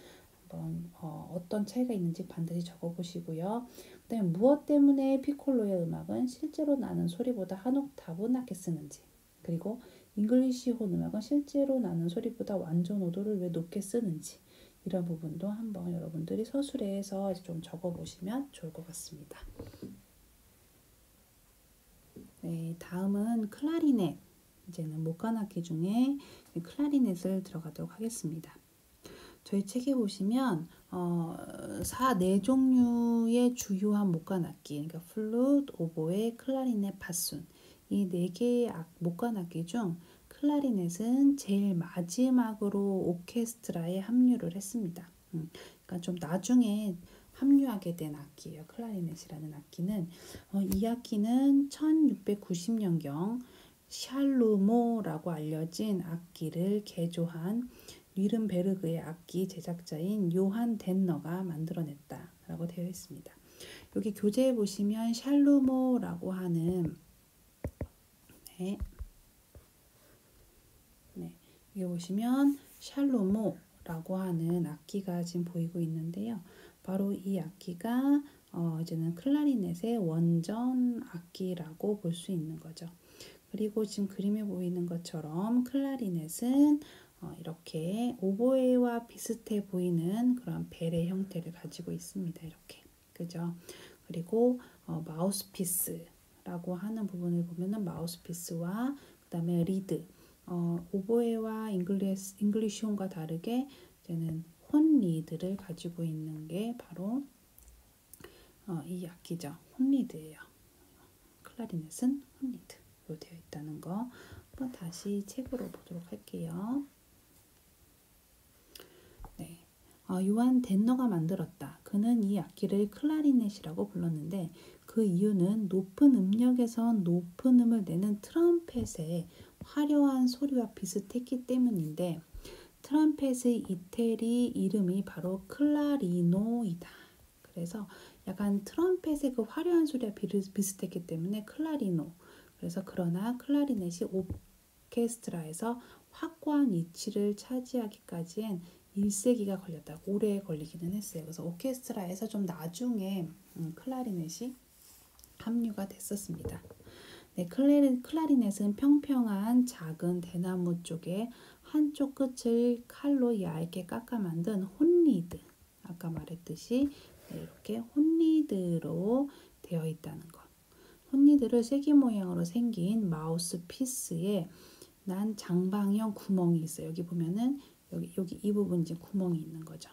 Speaker 1: 어떤 차이가 있는지 반드시 적어보시고요. 그 다음에 무엇 때문에 피콜로의 음악은 실제로 나는 소리보다 한 옥타브 낮게 쓰는지, 그리고 잉글리시 혼 음악은 실제로 나는 소리보다 완전 오도를 왜 높게 쓰는지, 이런 부분도 한번 여러분들이 서술해서 좀 적어보시면 좋을 것 같습니다. 네, 다음은 클라리넷. 이제는 목관악기 중에 클라리넷을 들어가도록 하겠습니다. 저희 책에 보시면 4종류의 주요한 목관악기, 그러니까 플룻, 오보에, 클라리넷, 바순, 이 4개의 목관악기 중 클라리넷은 제일 마지막으로 오케스트라에 합류를 했습니다. 그러니까 좀 나중에 합류하게 된 악기예요. 클라리넷이라는 악기는 이 악기는 1690년경 샬루모라고 알려진 악기를 개조한 뉘른베르그의 악기 제작자인 요한 덴너가 만들어냈다라고 되어 있습니다. 여기 교재에 보시면 샬루모라고 하는 여기 보시면 샬루모라고 하는 악기가 지금 보이고 있는데요. 바로 이 악기가 이제는 클라리넷의 원전 악기라고 볼 수 있는 거죠. 그리고 지금 그림에 보이는 것처럼 클라리넷은 이렇게 오보에와 비슷해 보이는 그런 벨의 형태를 가지고 있습니다. 이렇게. 그죠? 그리고 마우스피스라고 하는 부분을 보면은 마우스피스와 그다음에 리드. 오보에와 잉글리시홈과 다르게 이제는 혼 리드를 가지고 있는 게 바로 이 악기죠. 혼 리드예요. 클라리넷은 혼 리드로 되어 있다는 거 한번 다시 책으로 보도록 할게요. 네. 요한 덴너가 만들었다. 그는 이 악기를 클라리넷이라고 불렀는데 그 이유는 높은 음역에서 높은 음을 내는 트럼펫의 화려한 소리와 비슷했기 때문인데 트럼펫의 이태리 이름이 바로 클라리노이다. 그래서 약간 트럼펫의 그 화려한 소리와 비슷했기 때문에 클라리노. 그래서 그러나 클라리넷이 오케스트라에서 확고한 위치를 차지하기까지엔 1세기가 걸렸다. 오래 걸리기는 했어요. 그래서 오케스트라에서 좀 나중에 클라리넷이 합류가 됐었습니다. 네, 클라리넷은 평평한 작은 대나무 쪽에 한쪽 끝을 칼로 얇게 깎아 만든 혼리드, 아까 말했듯이 이렇게 혼리드로 되어 있다는 것. 혼리드를 쐐기 모양으로 생긴 마우스 피스에 난 장방형 구멍이 있어요. 여기 보면은 여기 이 부분 이제 구멍이 있는 거죠.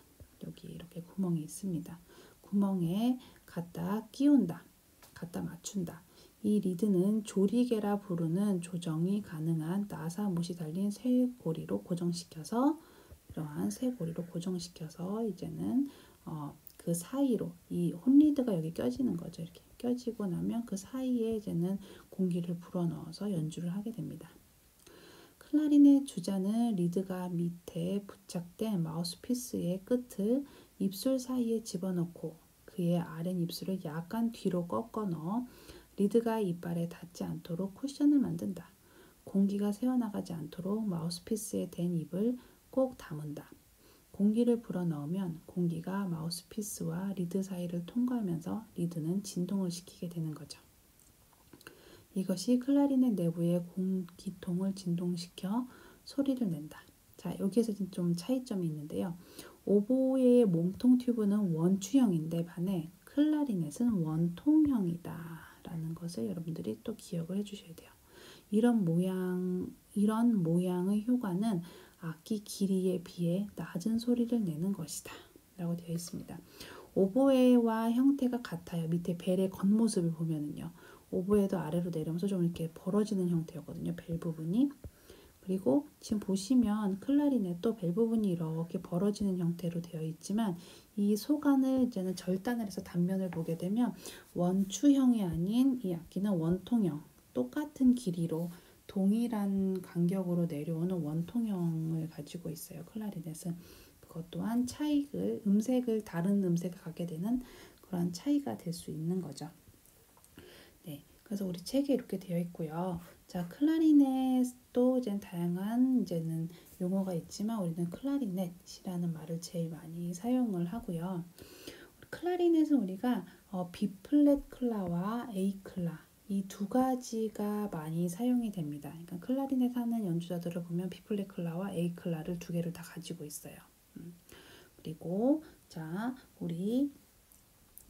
Speaker 1: 여기 이렇게 구멍이 있습니다. 구멍에 갖다 끼운다. 갖다 맞춘다. 이 리드는 조리개라 부르는 조정이 가능한 나사못이 달린 쇠고리로 고정시켜서 이러한 쇠고리로 고정시켜서 이제는 그 사이로 이 혼리드가 여기 껴지는 거죠. 이렇게 껴지고 나면 그 사이에 이제는 공기를 불어넣어서 연주를 하게 됩니다. 클라리넷 주자는 리드가 밑에 부착된 마우스피스의 끝을 입술 사이에 집어넣고 그의 아랫입술을 약간 뒤로 꺾어 넣어 리드가 이빨에 닿지 않도록 쿠션을 만든다. 공기가 새어나가지 않도록 마우스피스에 댄 입을 꼭 다문다. 공기를 불어넣으면 공기가 마우스피스와 리드 사이를 통과하면서 리드는 진동을 시키게 되는 거죠. 이것이 클라리넷 내부의 공기통을 진동시켜 소리를 낸다. 자, 여기에서 좀 차이점이 있는데요. 오보에의 몸통 튜브는 원추형인데 반해 클라리넷은 원통형이다. 라는 것을 여러분들이 또 기억을 해주셔야 돼요. 이런 모양의 효과는 악기 길이에 비해 낮은 소리를 내는 것이다. 라고 되어 있습니다. 오보에와 형태가 같아요. 밑에 벨의 겉모습을 보면은요. 오보에도 아래로 내려오면서 좀 이렇게 벌어지는 형태였거든요. 벨 부분이. 그리고 지금 보시면 클라리넷도 벨 부분이 이렇게 벌어지는 형태로 되어 있지만 이 소관을 이제는 절단을 해서 단면을 보게 되면 원추형이 아닌 이 악기는 원통형, 똑같은 길이로 동일한 간격으로 내려오는 원통형을 가지고 있어요. 클라리넷은 그것 또한 음색을 다른 음색을 갖게 되는 그런 차이가 될 수 있는 거죠. 네, 그래서 우리 책에 이렇게 되어 있고요. 자, 클라리넷도 이제 다양한 이제는 용어가 있지만 우리는 클라리넷이라는 말을 제일 많이 사용을 하고요. 클라리넷은 우리가 B 플랫 클라와 A 클라 이 두 가지가 많이 사용이 됩니다. 그러니까 클라리넷 하는 연주자들을 보면 B 플랫 클라와 A 클라를 두 개를 다 가지고 있어요. 그리고 자, 우리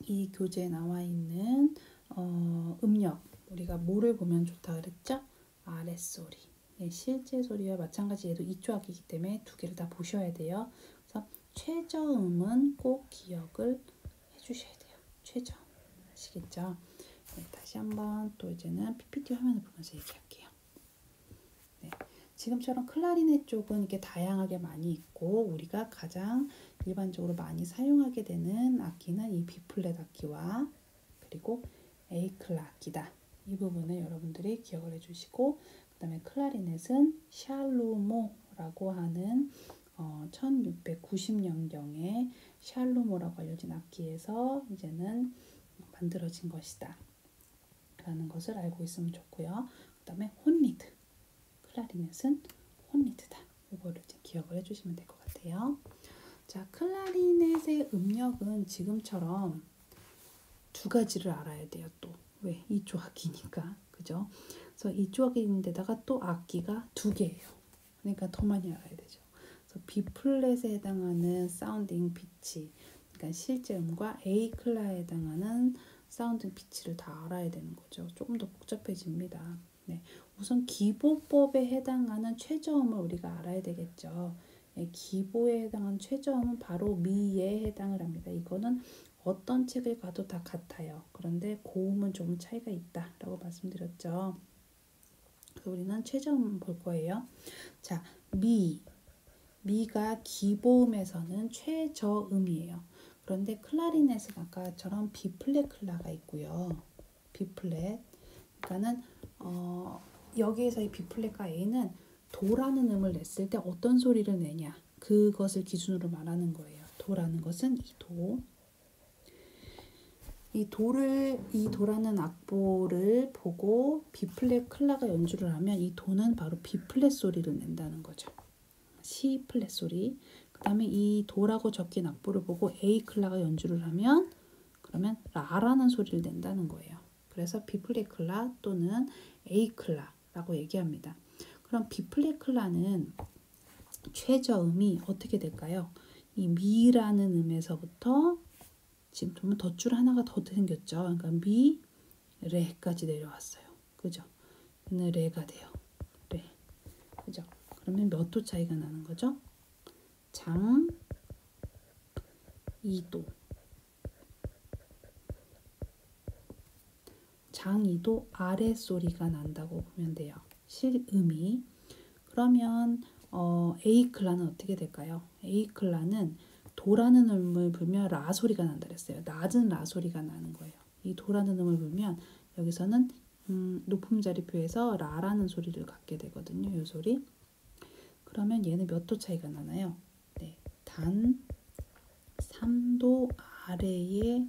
Speaker 1: 이 교재에 나와 있는 음역 우리가 뭐를 보면 좋다 그랬죠? 아랫소리. 네, 실제 소리와 마찬가지 얘도 이조악기이기 때문에 두 개를 다 보셔야 돼요. 그래서 최저음은 꼭 기억을 해주셔야 돼요. 최저음. 아시겠죠? 네, 다시 한번 또 이제는 PPT 화면을 보면서 얘기할게요. 네, 지금처럼 클라리넷 쪽은 이렇게 다양하게 많이 있고 우리가 가장 일반적으로 많이 사용하게 되는 악기는 이 B플랫 악기와 그리고 A클라 악기다. 이 부분을 여러분들이 기억을 해주시고 그 다음에 클라리넷은 샬루모라고 하는 1690년경에 샬루모라고 알려진 악기에서 이제는 만들어진 것이다. 라는 것을 알고 있으면 좋고요. 그 다음에 혼리드. 클라리넷은 혼리드다. 이거를 이제 기억을 해주시면 될 것 같아요. 자, 클라리넷의 음역은 지금처럼 두 가지를 알아야 돼요. 또 왜? 이조악기니까. 그죠? 그래서 이쪽인데다가 또 악기가 두 개예요. 그러니까 더 많이 알아야 되죠. 그래서 B 플랫에 해당하는 사운딩 피치, 그러니까 실제 음과 A 클라에 해당하는 사운딩 피치를 다 알아야 되는 거죠. 조금 더 복잡해집니다. 네, 우선 기보법에 해당하는 최저음을 우리가 알아야 되겠죠. 네, 기보에 해당하는 최저음은 바로 미에 해당을 합니다. 이거는 어떤 책을 가도 다 같아요. 그런데 고음은 조금 차이가 있다라고 말씀드렸죠. 그래서 우리는 최저음 볼 거예요. 자, 미가 기보음에서는 최저음이에요. 그런데 클라리넷은 아까처럼 B 플랫 클라가 있고요. B 플랫. 그러니까는 여기에서 이 B 플랫과 A는 도라는 음을 냈을 때 어떤 소리를 내냐, 그것을 기준으로 말하는 거예요. 도라는 것은 이 도. 이 도라는 악보를 보고 B 플랫 클라가 연주를 하면 이 도는 바로 B 플랫 소리를 낸다는 거죠. C 플랫 소리. 그 다음에 이 도라고 적힌 악보를 보고 A 클라가 연주를 하면 그러면 라라는 소리를 낸다는 거예요. 그래서 B 플랫 클라 또는 A 클라라고 얘기합니다. 그럼 B 플랫 클라는 최저음이 어떻게 될까요? 이 미라는 음에서부터 지금 보면 덧줄 하나가 더 생겼죠. 그러니까 미, 레까지 내려왔어요. 그죠? 얘는 레가 돼요. 레. 그죠? 그러면 몇 도 차이가 나는 거죠? 장, 2도. 장 2도 아래 소리가 난다고 보면 돼요. 실음이. 그러면 A 클라는 어떻게 될까요? A 클라는 도라는 음을 불면 라 소리가 난다 그랬어요. 낮은 라 소리가 나는 거예요. 이 도라는 음을 불면 여기서는 높음 자리표에서 라라는 소리를 갖게 되거든요. 이 소리. 그러면 얘는 몇 도 차이가 나나요? 네, 단 3도 아래의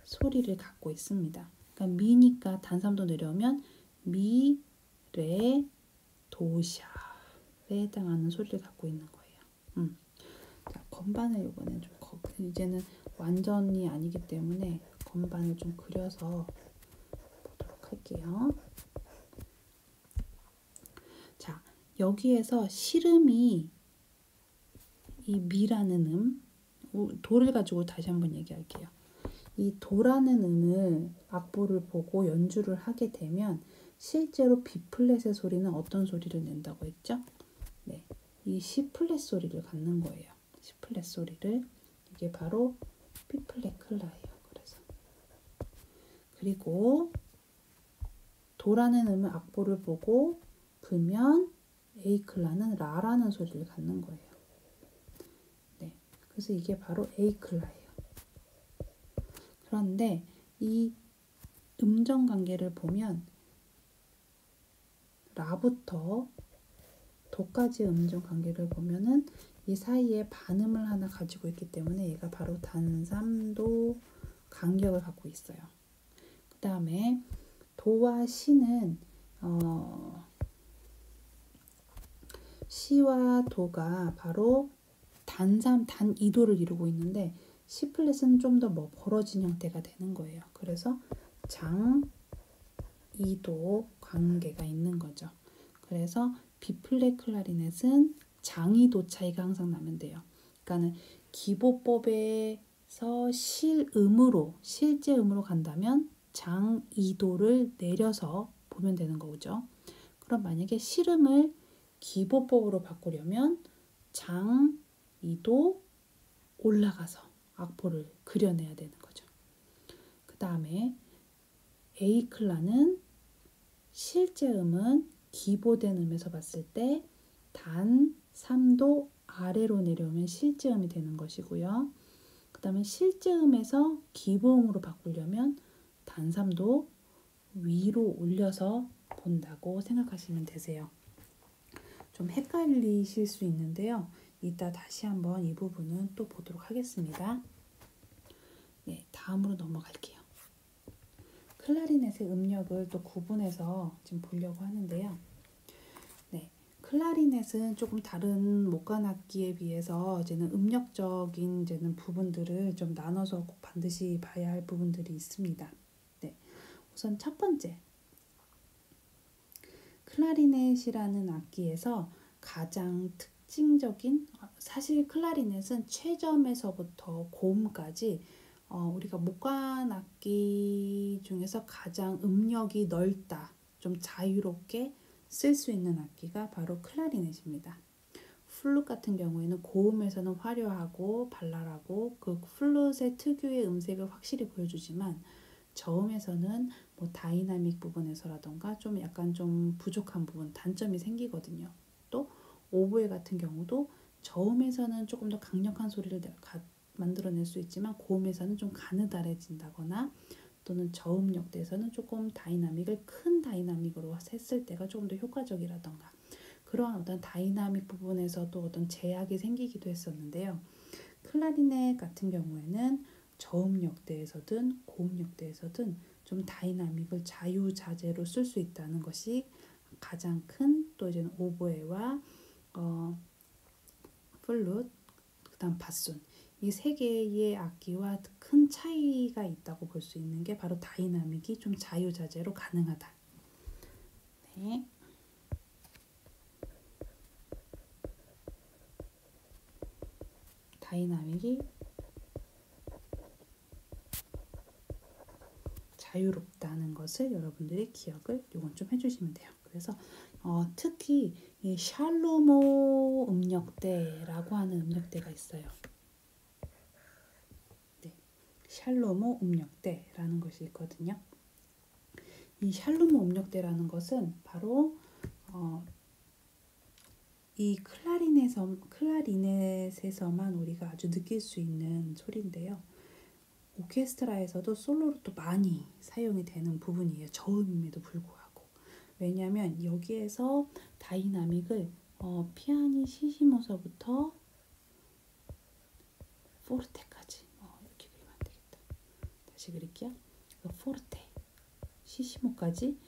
Speaker 1: 소리를 갖고 있습니다. 그러니까 미니까 단 3도 내려오면 미, 레, 도샤에 해당하는 소리를 갖고 있는 거예요. 자, 건반을 이번엔 좀 이제는 완전히 아니기 때문에 건반을 좀 그려서 보도록 할게요. 자, 여기에서 실음이 이 미라는 도를 가지고 다시 한번 얘기할게요. 이 도라는 음을 악보를 보고 연주를 하게 되면 실제로 B 플랫의 소리는 어떤 소리를 낸다고 했죠? 네, 이 C 플랫 소리를 갖는 거예요. C 플랫 소리를. 이게 바로 B 플랫 클라예요. 그리고 도라는 음을 악보를 보고 불면 A 클라는 라라는 소리를 갖는 거예요. 네, 그래서 이게 바로 A 클라예요. 그런데 이 음정 관계를 보면 라부터 도까지의 음정 관계를 보면은 이 사이에 반음을 하나 가지고 있기 때문에 얘가 바로 단삼도 간격을 갖고 있어요. 그 다음에 도와 시는 시와 도가 바로 단 2도를 이루고 있는데 C 플랫은 좀 더 벌어진 형태가 되는 거예요. 그래서 장 2도 관계가 있는 거죠. 그래서 B 플랫 클라리넷은 장 2도 차이가 항상 나면 돼요. 그러니까는 기보법에서 실제 음으로 간다면 장 2도를 내려서 보면 되는 거죠. 그럼 만약에 실음을 기보법으로 바꾸려면 장 2도 올라가서 악보를 그려내야 되는 거죠. 그 다음에 A 클라는 실제 음은 기보된 음에서 봤을 때 단 3도 아래로 내려오면 실제 음이 되는 것이고요. 그 다음에 실제 음에서 기보음으로 바꾸려면 단 3도 위로 올려서 본다고 생각하시면 되세요. 좀 헷갈리실 수 있는데요. 이따 다시 한번 이 부분은 또 보도록 하겠습니다. 네, 다음으로 넘어갈게요. 클라리넷의 음력을 또 구분해서 지금 보려고 하는데요. 네, 클라리넷은 조금 다른 목관악기에 비해서 이제는 음력적인 부분들을 좀 나눠서 꼭 반드시 봐야 할 부분들이 있습니다. 네, 우선 첫 번째, 클라리넷이라는 악기에서 가장 특징적인, 사실 클라리넷은 최저음에서부터 고음까지 우리가 목관 악기 중에서 가장 음역이 넓다, 좀 자유롭게 쓸 수 있는 악기가 바로 클라리넷입니다. 플룻 같은 경우에는 고음에서는 화려하고 발랄하고 그 플룻의 특유의 음색을 확실히 보여주지만 저음에서는 뭐 다이나믹 부분에서라던가 좀 약간 좀 부족한 부분, 단점이 생기거든요. 또 오보에 같은 경우도 저음에서는 조금 더 강력한 소리를 만들어낼 수 있지만 고음에서는 좀 가느다래진다거나 또는 저음 역대에서는 조금 다이나믹을 큰 다이나믹으로 했을 때가 조금 더 효과적이라던가 그러한 어떤 다이나믹 부분에서도 어떤 제약이 생기기도 했었는데요. 클라리넷 같은 경우에는 저음 역대에서든 고음 역대에서든 좀 다이나믹을 자유자재로 쓸 수 있다는 것이 가장 큰 또 이제는 오보에와 플룻, 그다음 바순 이 세 개의 악기와 큰 차이가 있다고 볼 수 있는 게 바로 다이나믹이 좀 자유자재로 가능하다. 네. 다이나믹이 자유롭다는 것을 여러분들이 기억을 요건 좀 해주시면 돼요. 그래서 특히 이 샬로모 음역대라고 하는 음역대가 있어요. 네, 샬로모 음역대라는 것이 있거든요. 이 샬로모 음역대라는 것은 바로 이 클라리넷에서만 우리가 아주 느낄 수 있는 소리인데요. 오케스트라에서도 솔로로 또 많이 사용이 되는 부분이에요. 저음임에도 불구하고. 왜냐하면 여기에서 다이나믹을 피아니시시모서부터 포르테까지 이렇게 그리면 안 되겠다. 다시 그릴게요. 포르테, 시시모까지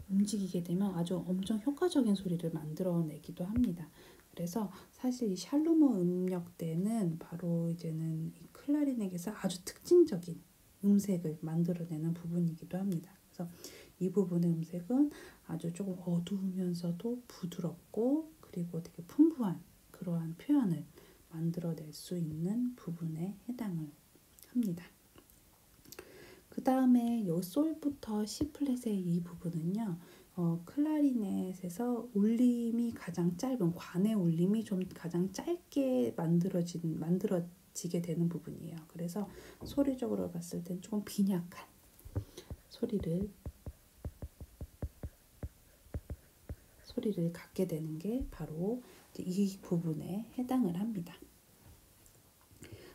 Speaker 1: 움직이게 되면 아주 엄청 효과적인 소리를 만들어내기도 합니다. 그래서 사실 이 샬로모 음역대는 바로 이제는 이 클라리넷에서 아주 특징적인 음색을 만들어내는 부분이기도 합니다. 그래서 이 부분의 음색은 아주 조금 어두우면서도 부드럽고 그리고 되게 풍부한 그러한 표현을 만들어낼 수 있는 부분에 해당을 합니다. 그 다음에 요 솔부터 C 플랫의 이 부분은요. 클라리넷에서 울림이 가장 짧은 관의 울림이 좀 가장 짧게 만들어지게 되는 부분이에요. 그래서 소리적으로 봤을 땐 조금 빈약한 소리를 갖게 되는 게 바로 이 부분에 해당을 합니다.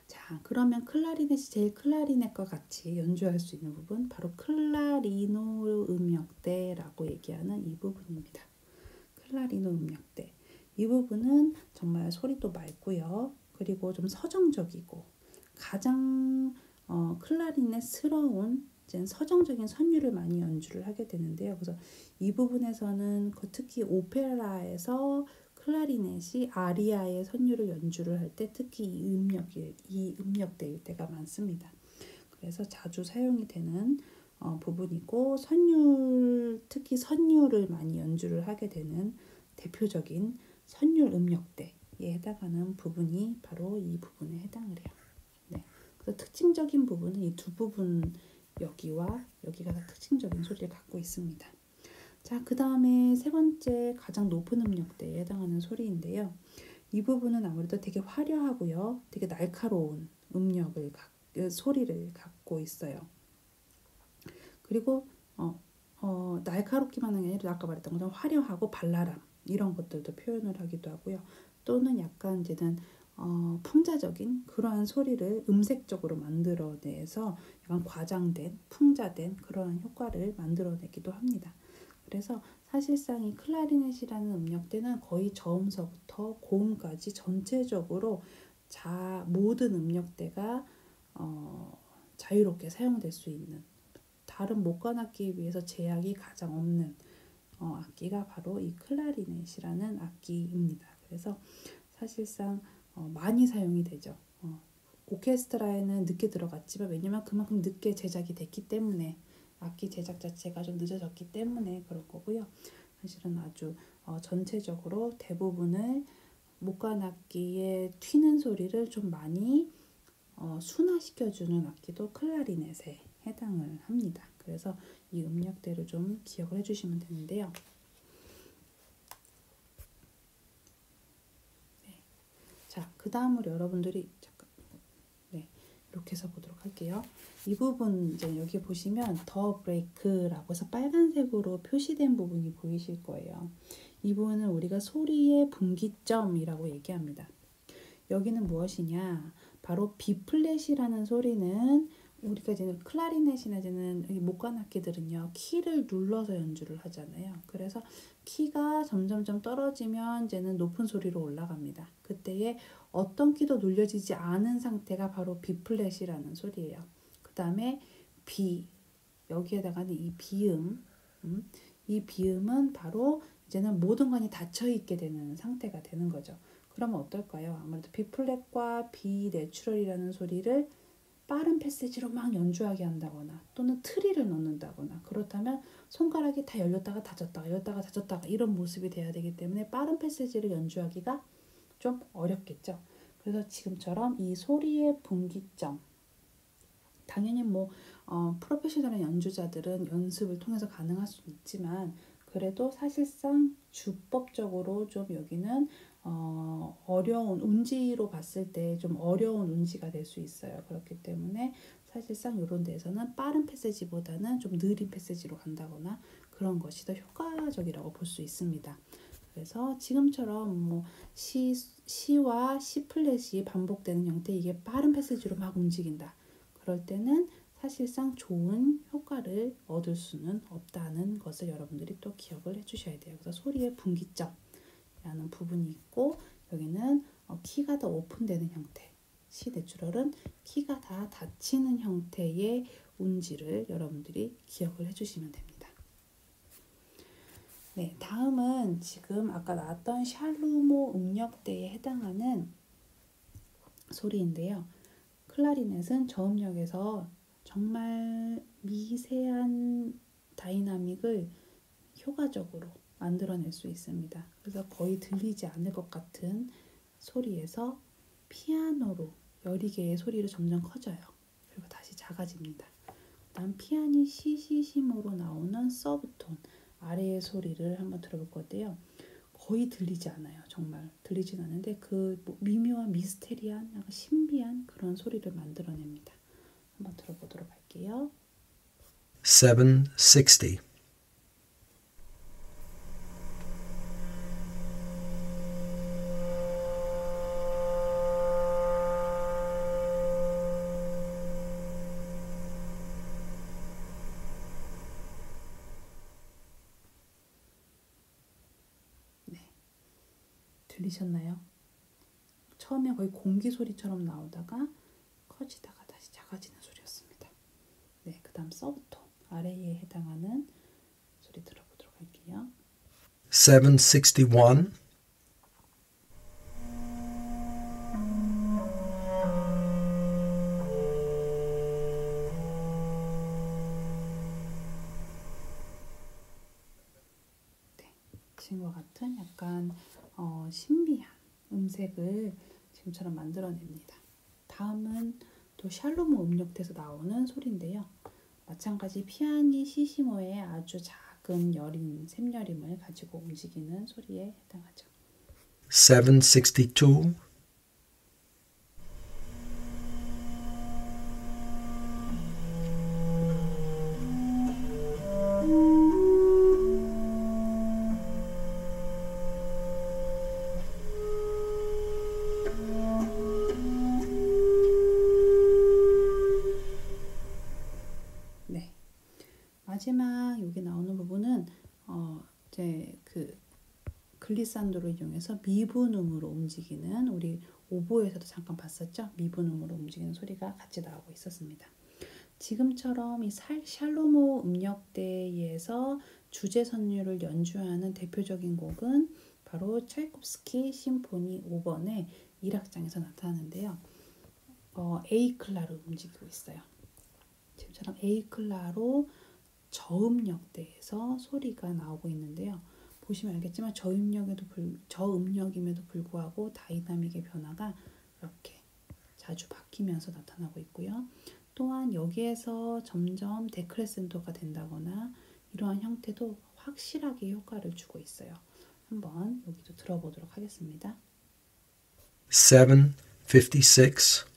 Speaker 1: 자, 그러면 클라리넷이 제일 클라리넷과 같이 연주할 수 있는 부분 바로 클라리노 음역대라고 얘기하는 이 부분입니다. 클라리노 음역대. 이 부분은 정말 소리도 맑고요. 그리고 좀 서정적이고 가장 클라리넷스러운 서정적인 선율을 많이 연주를 하게 되는데요. 그래서 이 부분에서는 특히 오페라에서 클라리넷이 아리아의 선율을 연주를 할 때 특히 이 음역대일 때가 많습니다. 그래서 자주 사용이 되는 부분이고 특히 선율을 많이 연주를 하게 되는 대표적인 선율 음역대에 해당하는 부분이 바로 이 부분에 해당을 해요. 네. 그래서 특징적인 부분은 이 두 부분 여기와 여기가 다 특징적인 소리를 갖고 있습니다. 자, 그 다음에 세 번째 가장 높은 음역대에 해당하는 소리인데요. 이 부분은 아무래도 되게 화려하고요. 되게 날카로운 소리를 갖고 있어요. 그리고 날카롭기만 한 게 아니라 아까 말했던 것처럼 화려하고 발랄함 이런 것들도 표현을 하기도 하고요. 또는 약간 이제는 풍자적인 그러한 소리를 음색적으로 만들어내서 약간 과장된, 풍자된 그러한 효과를 만들어내기도 합니다. 그래서 사실상 이 클라리넷이라는 음역대는 거의 저음서부터 고음까지 전체적으로 모든 음역대가 자유롭게 사용될 수 있는 다른 목관 악기에 비해서 제약이 가장 없는 악기가 바로 이 클라리넷이라는 악기입니다. 그래서 사실상 많이 사용이 되죠. 오케스트라에는 늦게 들어갔지만 왜냐면 그만큼 늦게 제작이 됐기 때문에 악기 제작 자체가 좀 늦어졌기 때문에 그럴 거고요. 사실은 아주 전체적으로 대부분을 목관 악기의 튀는 소리를 좀 많이 순화시켜주는 악기도 클라리넷에 해당을 합니다. 그래서 이 음역대를 좀 기억을 해주시면 되는데요. 네. 자, 그 다음으로 여러분들이 이렇게 해서 보도록 할게요. 이 부분 이제 여기 보시면 더 브레이크라고 해서 빨간색으로 표시된 부분이 보이실 거예요. 이 부분은 우리가 소리의 분기점이라고 얘기합니다. 여기는 무엇이냐? 바로 B 플랫이라는 소리는 우리가 이제 클라리넷이나 이제는 목관 악기들은요 키를 눌러서 연주를 하잖아요. 그래서 키가 점점점 떨어지면 이제는 높은 소리로 올라갑니다. 그때에 어떤 키도 눌려지지 않은 상태가 바로 B 플랫이라는 소리예요. 그 다음에 B 여기에다가는 이 비음, 이 비음은 바로 이제는 모든 관이 닫혀 있게 되는 상태가 되는 거죠. 그러면 어떨까요? 아무래도 B 플랫과 B 내추럴이라는 소리를 빠른 패세지로 막 연주하게 한다거나 또는 트리를 넣는다거나 그렇다면 손가락이 다 열렸다가 닫혔다가 열렸다가 닫혔다가 이런 모습이 돼야 되기 때문에 빠른 패세지를 연주하기가 좀 어렵겠죠. 그래서 지금처럼 이 소리의 분기점 당연히 프로페셔널한 연주자들은 연습을 통해서 가능할 수 있지만 그래도 사실상 주법적으로 좀 여기는 어려운 운지로 봤을 때 좀 어려운 운지가 될 수 있어요. 그렇기 때문에 사실상 이런 데서는 빠른 패세지보다는 좀 느린 패세지로 간다거나 그런 것이 더 효과적이라고 볼 수 있습니다. 그래서 지금처럼 C와 C 플랫이 반복되는 형태 이게 빠른 패세지로 막 움직인다. 그럴 때는 사실상 좋은 효과를 얻을 수는 없다는 것을 여러분들이 또 기억을 해주셔야 돼요. 그래서 소리의 분기점이라는 부분이 있고 여기는 키가 더 오픈되는 형태, C 내추럴은 키가 다 닫히는 형태의 운지를 여러분들이 기억을 해주시면 됩니다. 네, 다음은 지금 아까 나왔던 샬루모 음역대에 해당하는 소리인데요. 클라리넷은 저음역에서 정말 미세한 다이나믹을 효과적으로 만들어낼 수 있습니다. 그래서 거의 들리지 않을 것 같은 소리에서 피아노로 여리개의 소리로 점점 커져요. 그리고 다시 작아집니다. 다음 피아니 시시시모로 나오는 서브톤 아래의 소리를 한번 들어볼 건데요. 거의 들리지 않아요. 정말 들리진 않는데 그 미묘한 미스테리한 약간 신비한 그런 소리를 만들어냅니다. 한번 들어보도록 할게요.
Speaker 2: 760.
Speaker 1: 들리셨나요? 처음에 거의 공기 소리처럼 나오다가 커지다가 다시 작아지는 소리였습니다. 네, 그 다음 서브톤 아래에 해당하는 소리 들어보도록 할게요.
Speaker 2: 761.
Speaker 1: 네, 지금과 같은 약간 신비한 음색을 지금처럼 만들어냅니다. 다음은 또 샬로모 음역대에서 나오는 소리인데요. 마찬가지 피아니 시시모의 아주 작은 여린 샘여림을 가지고 움직이는 소리에 해당하죠.
Speaker 2: 762.
Speaker 1: 네, 마지막 여기 나오는 부분은 이제 그 글리산도를 이용해서 미분음으로 움직이는 우리 오보에서도 잠깐 봤었죠? 미분음으로 움직이는 소리가 같이 나오고 있었습니다. 지금처럼 이 샬로모 음역대에서 주제 선율을 연주하는 대표적인 곡은 바로 차이콥스키 심포니 5번의 1악장에서 나타나는데요. A 클라로 움직이고 있어요. 지금처럼 A 클라로 저음역대에서 소리가 나오고 있는데요. 보시면 알겠지만 저음역임에도 불구하고 다이나믹의 변화가 이렇게 자주 바뀌면서 나타나고 있고요. 또한 여기에서 점점 데크레센도가 된다거나 이러한 형태도 확실하게 효과를 주고 있어요. 한번 여기도 들어보도록 하겠습니다.
Speaker 2: 756.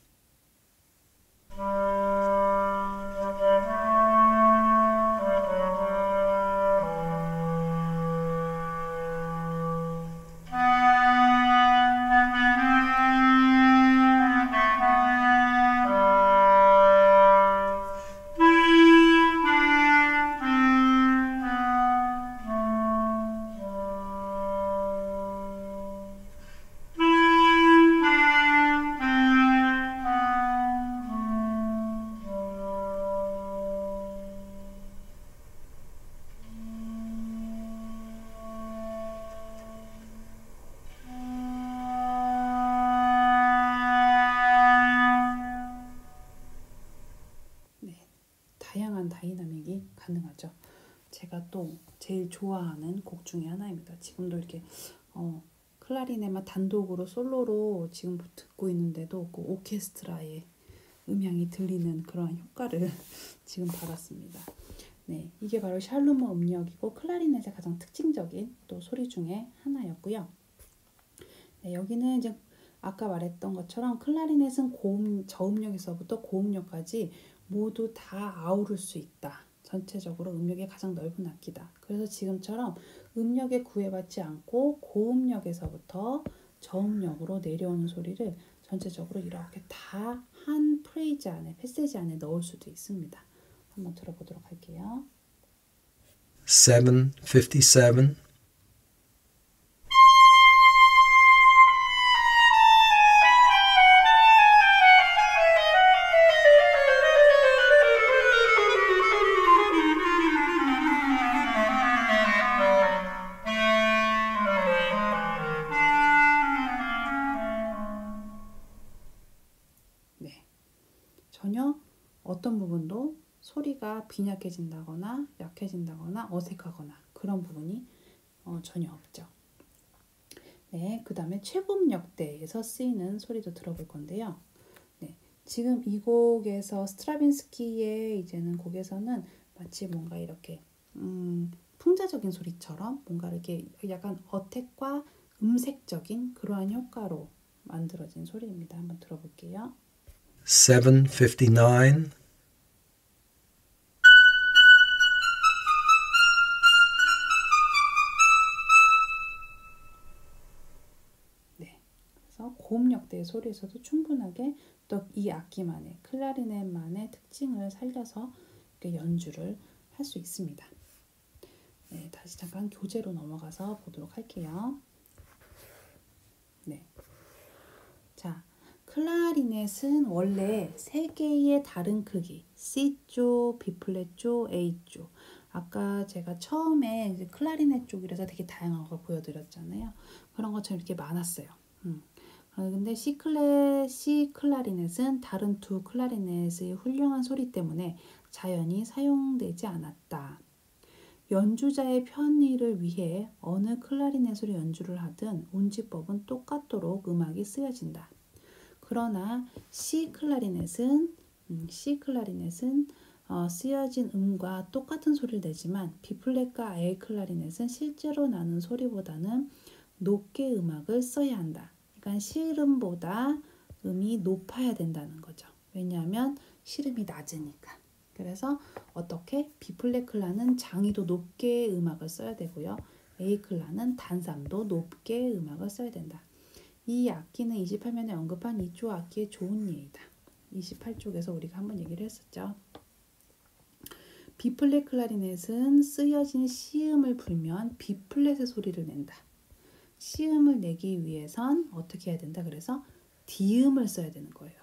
Speaker 1: 다양한 다이나믹이 가능하죠. 제가 또 제일 좋아하는 곡 중에 하나입니다. 지금도 이렇게 클라리넷만 단독으로 솔로로 지금 듣고 있는데도 그 오케스트라의 음향이 들리는 그러한 효과를 지금 받았습니다. 네, 이게 바로 샬루머 음역이고 클라리넷의 가장 특징적인 또 소리 중에 하나였고요. 네, 여기는 이제 아까 말했던 것처럼 클라리넷은 저음역에서부터 고음역까지 모두 다 아우를 수 있다. 전체적으로 음역이 가장 넓은 악기다. 그래서 지금처럼 음역에 구애받지 않고 고음역에서부터 저음역으로 내려오는 소리를 전체적으로 이렇게 다 한 프레이즈 안에, 패세지 안에 넣을 수도 있습니다. 한번 들어보도록 할게요.
Speaker 2: 757.
Speaker 1: 네, 전혀 어떤 부분도 소리가 빈약해진다거나 약해진다거나 어색하거나 그런 부분이 전혀 없죠. 네, 그 다음에 최고음역대에서 쓰이는 소리도 들어볼 건데요. 네, 지금 이 곡에서 스트라빈스키의 이제는 곡에서는 마치 뭔가 이렇게 풍자적인 소리처럼 뭔가 이렇게 약간 어택과 음색적인 그러한 효과로 만들어진 소리입니다. 한번 들어볼게요.
Speaker 2: 759.
Speaker 1: 네, 그래서 고음역대의 소리에서도 충분하게 또 이 악기만의 클라리넷만의 특징을 살려서 이렇게 연주를 할 수 있습니다. 네, 다시 잠깐 교재로 넘어가서 보도록 할게요. 네, 자, 클라리넷은 원래 세 개의 다른 크기 C조, B플랫 조, A조. 아까 제가 처음에 이제 클라리넷 쪽이라서 되게 다양한 걸 보여드렸잖아요. 그런 것처럼 이렇게 많았어요. 근데 C 클라리넷은 다른 두 클라리넷의 훌륭한 소리 때문에 자연히 사용되지 않았다. 연주자의 편의를 위해 어느 클라리넷으로 연주를 하든 운지법은 똑같도록 음악이 쓰여진다. 그러나 C 클라리넷은 쓰여진 음과 똑같은 소리를 내지만 B플랫과 A 클라리넷은 실제로 나는 소리보다는 높게 음악을 써야 한다. 그러니까 실음보다 음이 높아야 된다는 거죠. 왜냐하면 실음이 낮으니까. 그래서 어떻게 B플랫 클라는 장이도 높게 음악을 써야 되고요. A 클라는 단삼도 높게 음악을 써야 된다. 이 악기는 28면에 언급한 이쪽 악기의 좋은 예이다. 28쪽에서 우리가 한번 얘기를 했었죠. B플랫 클라리넷은 쓰여진 C음을 불면 B플랫의 소리를 낸다. C음을 내기 위해선 어떻게 해야 된다? 그래서 D음을 써야 되는 거예요.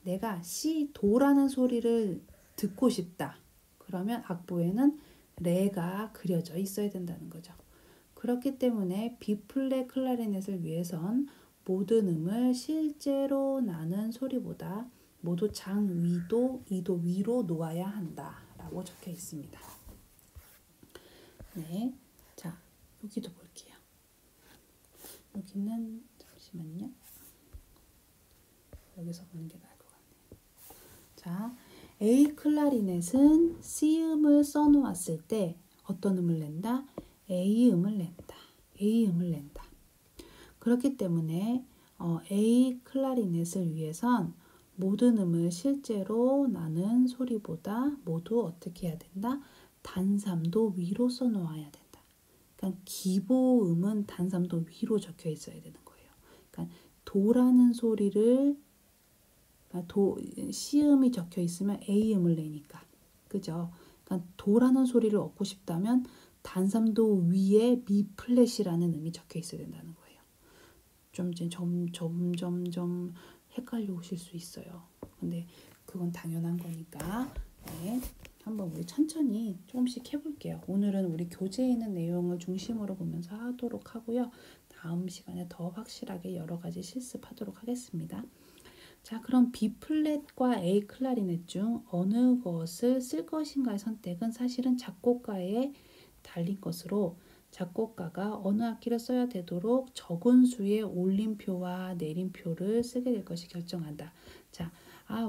Speaker 1: 내가 C, 도라는 소리를 듣고 싶다. 그러면 악보에는 레가 그려져 있어야 된다는 거죠. 그렇기 때문에 B플랫 클라리넷을 위해선 모든 음을 실제로 나는 소리보다 모두 장 위도, 이도 위로 놓아야 한다. 라고 적혀 있습니다. 네, 자, 여기도 볼게요. 여기는 잠시만요. 여기서 보는 게 나을 것 같네요. 자, A 클라리넷은 C음을 써놓았을 때 어떤 음을 낸다? A음을 낸다. A음을 낸다. 그렇기 때문에 A 클라리넷을 위해선 모든 음을 실제로 나는 소리보다 모두 어떻게 해야 된다? 단삼도 위로 써놓아야 된다. 그러니까 기보음은 단삼도 위로 적혀 있어야 되는 거예요. 그러니까 도라는 소리를 C음이 적혀 있으면 A음을 내니까. 그죠? 그러니까 도라는 소리를 얻고 싶다면 단삼도 위에 미 플랫이라는 음이 적혀 있어야 된다는 거예요. 좀 이제 점점 헷갈려 오실 수 있어요. 근데 그건 당연한 거니까 네, 한번 우리 천천히 조금씩 해볼게요. 오늘은 우리 교재에 있는 내용을 중심으로 보면서 하도록 하고요. 다음 시간에 더 확실하게 여러 가지 실습하도록 하겠습니다. 자, 그럼 B 플랫과 A 클라리넷 중 어느 것을 쓸 것인가의 선택은 사실은 작곡가에 달린 것으로 작곡가가 어느 악기를 써야 되도록 적은 수의 올림표와 내림표를 쓰게 될 것이 결정한다. 자,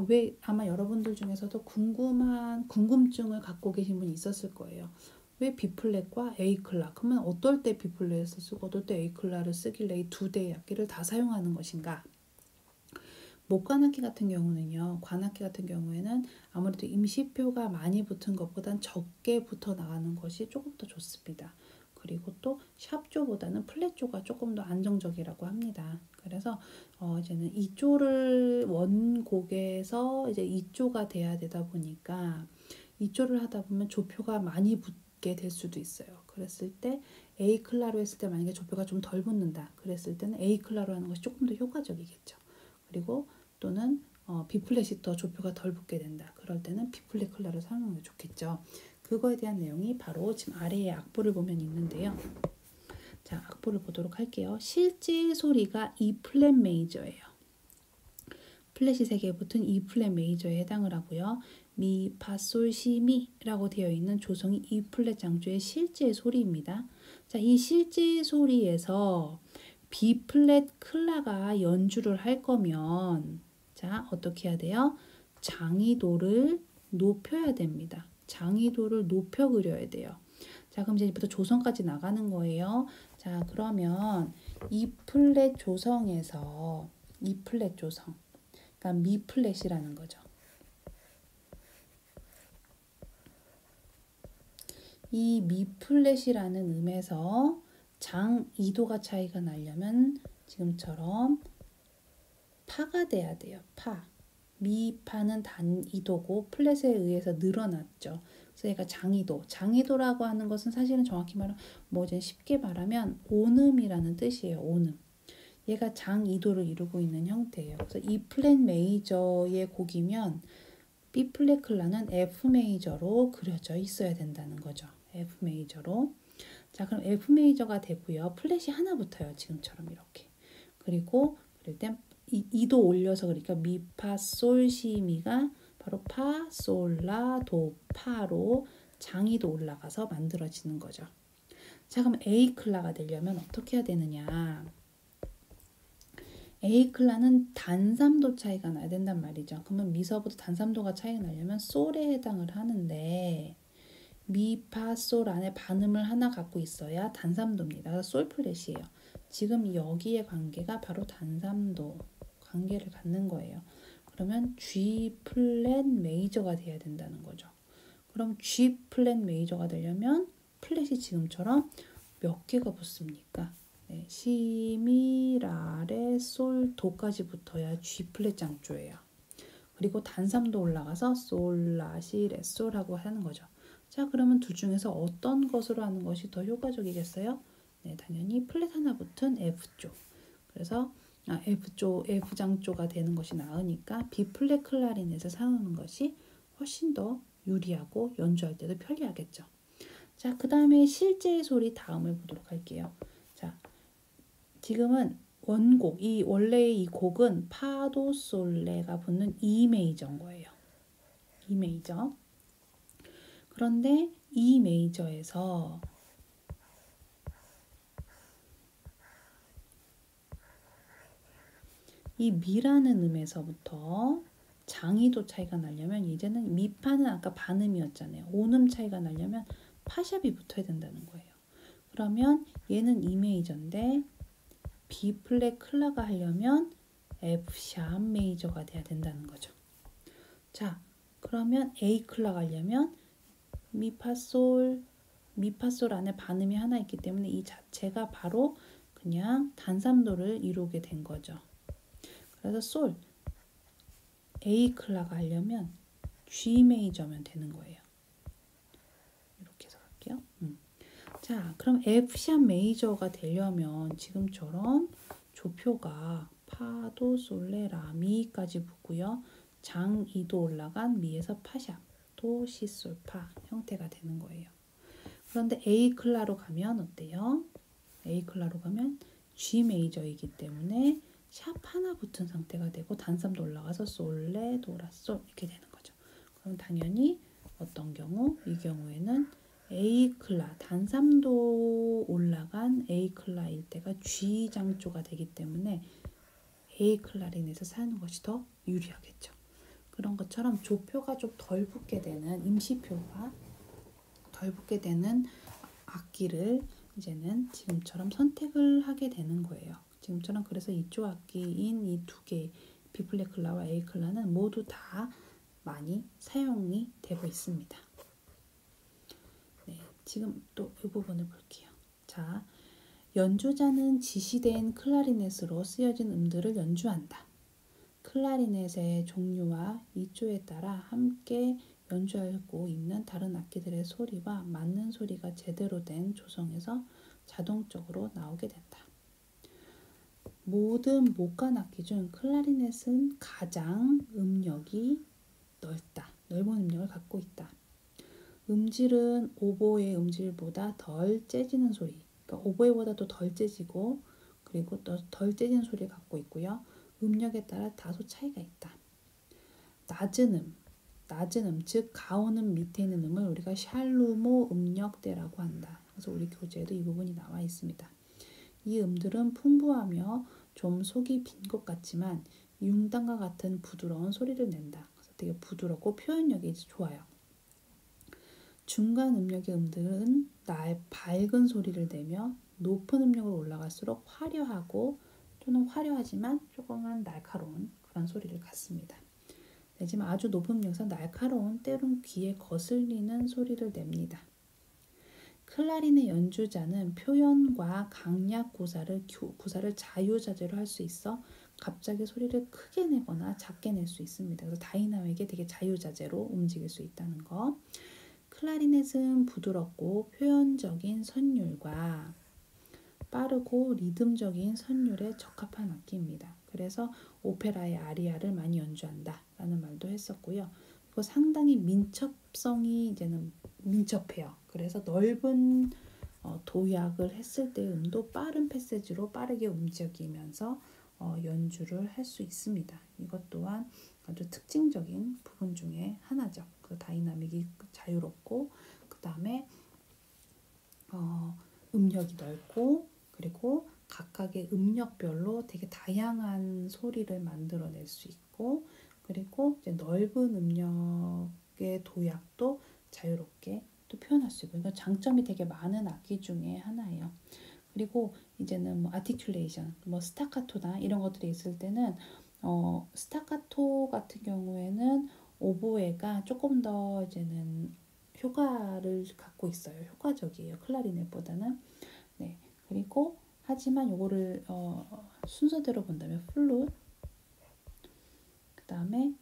Speaker 1: 왜 아마 여러분들 중에서도 궁금증을 갖고 계신 분이 있었을 거예요. 왜 B 플랫과 A 클라? 그러면 어떨 때 B 플랫을 쓰고 어떨 때 A 클라를 쓰길래 이 두 대의 악기를 다 사용하는 것인가? 목관악기 같은 경우는요, 관악기 같은 경우에는 아무래도 임시표가 많이 붙은 것보단 적게 붙어 나가는 것이 조금 더 좋습니다. 그리고 또 샵조보다는 플랫조가 조금 더 안정적이라고 합니다. 그래서 이제는 2조를 원곡에서 이제 2조가 돼야 되다 보니까 2조를 하다 보면 조표가 많이 붙게 될 수도 있어요. 그랬을 때 A 클라로 했을 때 만약에 조표가 좀 덜 붙는다. 그랬을 때는 A 클라로 하는 것이 조금 더 효과적이겠죠. 그리고 또는 B 플랫이 더 조표가 덜 붙게 된다. 그럴 때는 B 플랫 클라를 사용하는 게 좋겠죠. 그거에 대한 내용이 바로 지금 아래에 악보를 보면 있는데요. 자, 악보를 보도록 할게요. 실제 소리가 E 플랫 메이저예요. 플랫이 3개 붙은 E 플랫 메이저에 해당을 하고요. 미, 파, 솔, 시, 미라고 되어 있는 조성이 E 플랫 장조의 실제 소리입니다. 자, 이 실제 소리에서 B 플랫 클라가 연주를 할 거면 자, 어떻게 해야 돼요? 장이도를 높여야 됩니다. 장이도를 높여 그려야 돼요. 자, 그럼 이제부터 조성까지 나가는 거예요. 자, 그러면 E 플랫 조성에서 E 플랫 조성, 그러니까 미 플랫이라는 거죠. 이 미 플랫이라는 음에서 장 2도가 차이가 나려면 지금처럼 파가 돼야 돼요. 파. 미파는 단 2도고 플랫에 의해서 늘어났죠. 그래서 얘가 장이도. 장이도라고 하는 것은 사실은 정확히 말하면 이제 쉽게 말하면 온음이라는 뜻이에요. 온음. 얘가 장 2도를 이루고 있는 형태예요. 그래서 E 플랫 메이저의 곡이면 B 플랫 클라는 F 메이저로 그려져 있어야 된다는 거죠. F 메이저로. 자, 그럼 F 메이저가 되고요. 플랫이 하나 붙어요. 지금처럼 이렇게. 그리고 그럴 땐 2도 올려서 그러니까 미, 파, 솔, 시, 미가 바로 파, 솔, 라, 도, 파로 장이도 올라가서 만들어지는 거죠. 자, 그럼 A 클라가 되려면 어떻게 해야 되느냐? A 클라는 단삼도 차이가 나야 된단 말이죠. 그러면 미서부터 단삼도가 차이가 나려면 솔에 해당을 하는데 미, 파, 솔 안에 반음을 하나 갖고 있어야 단삼도입니다. 그래서 솔 플랫이에요. 지금 여기의 관계가 바로 단삼도 관계를 갖는 거예요. 그러면 G 플랫 메이저가 돼야 된다는 거죠. 그럼 G 플랫 메이저가 되려면 플랫이 지금처럼 몇 개가 붙습니까? 네, 시, 미, 라, 레, 솔, 도까지 붙어야 G 플랫 장조예요. 그리고 단삼도 올라가서 솔, 라, 시, 레, 솔 하고 하는 거죠. 자, 그러면 둘 중에서 어떤 것으로 하는 것이 더 효과적이겠어요? 네, 당연히 플랫 하나 붙은 F조. 그래서 F장조가 되는 것이 나으니까 B 플랫 클라리넷을 사용하는 것이 훨씬 더 유리하고 연주할 때도 편리하겠죠. 자, 그 다음에 실제 소리 다음을 보도록 할게요. 자, 지금은 원곡, 원래의 이 곡은 파도 솔레가 붙는 E 메이저인 거예요. E 메이저. 그런데 E 메이저에서 이 미라는 음에서부터 장이도 차이가 나려면 이제는 미파는 아까 반음이었잖아요. 온음 차이가 나려면 파샵이 붙어야 된다는 거예요. 그러면 얘는 E 메이저인데 B 플랫 클라가 하려면 F 샵 메이저가 돼야 된다는 거죠. 자, 그러면 A 클라가 하려면 미파솔 안에 반음이 하나 있기 때문에 이 자체가 바로 그냥 단삼도를 이루게 된 거죠. 그래서 솔 A 클라가 하려면 G 메이저면 되는 거예요. 이렇게 해서 갈게요. 자, 그럼 F 샵 메이저가 되려면 지금처럼 조표가 파도 솔레 라 미까지 붙고요. 장 2도 올라간 미에서 파샵 도 시 솔 파 형태가 되는 거예요. 그런데 A 클라로 가면 어때요? A 클라로 가면 G 메이저이기 때문에 샵 하나 붙은 상태가 되고 단삼도 올라가서 솔레 도라 솔 이렇게 되는 거죠. 그럼 당연히 어떤 경우? 이 경우에는 A 클라 단삼도 올라간 A 클라일 때가 G 장조가 되기 때문에 A 클라린에서 사는 것이 더 유리하겠죠. 그런 것처럼 조표가 좀 덜 붙게 되는 임시표가 덜 붙게 되는 악기를 이제는 지금처럼 선택을 하게 되는 거예요. 지금처럼 그래서 이쪽 악기인 이 두 개 B 플랫 클라와 A 클라는 모두 다 많이 사용이 되고 있습니다. 네, 지금 또 이 부분을 볼게요. 자, 연주자는 지시된 클라리넷으로 쓰여진 음들을 연주한다. 클라리넷의 종류와 이조에 따라 함께 연주하고 있는 다른 악기들의 소리와 맞는 소리가 제대로 된 조성에서 자동적으로 나오게 된다. 모든 목관 악기 중 클라리넷은 가장 음역이 넓다. 넓은 음역을 갖고 있다. 음질은 오보의 음질보다 덜 재지는 소리, 그러니까 오보에보다도 덜 재지고 그리고 또 덜 재지는 소리를 갖고 있고요. 음역에 따라 다소 차이가 있다. 낮은 음, 즉 가오는 밑에 있는 음을 우리가 샬루모 음역대라고 한다. 그래서 우리 교재에도 이 부분이 나와 있습니다. 이 음들은 풍부하며 좀 속이 빈 것 같지만 융단과 같은 부드러운 소리를 낸다. 그래서 되게 부드럽고 표현력이 좋아요. 중간 음역의 음들은 밝은 소리를 내며 높은 음역으로 올라갈수록 화려하고 또는 화려하지만 조금은 날카로운 그런 소리를 갖습니다. 내지만 아주 높은 음역에서 날카로운 때론 귀에 거슬리는 소리를 냅니다. 클라린의 연주자는 표현과 강약 구사를 자유자재로 할 수 있어 갑자기 소리를 크게 내거나 작게 낼 수 있습니다. 그래서 다이나믹에 되게 자유자재로 움직일 수 있다는 거. 클라리넷은 부드럽고 표현적인 선율과 빠르고 리듬적인 선율에 적합한 악기입니다. 그래서 오페라의 아리아를 많이 연주한다 라는 말도 했었고요. 그리고 상당히 민첩성이 이제는 민첩해요. 그래서 넓은 도약을 했을 때 음도 빠른 패세지로 빠르게 움직이면서 연주를 할 수 있습니다. 이것 또한 아주 특징적인 부분 중에 하나죠. 그 다이나믹이 자유롭고 그 다음에 음역이 넓고 그리고 각각의 음역별로 되게 다양한 소리를 만들어낼 수 있고 그리고 이제 넓은 음역의 도약도 자유롭게 또 표현할 수 있고 이건 장점이 되게 많은 악기 중에 하나예요. 그리고 이제는 뭐 아티큘레이션, 뭐 스타카토나 이런 것들이 있을 때는 스타카토 같은 경우에는 오보에가 조금 더 이제는 효과를 갖고 있어요. 효과적이에요. 클라리넷보다는. 네. 그리고 하지만 요거를 순서대로 본다면 플룻, 그 다음에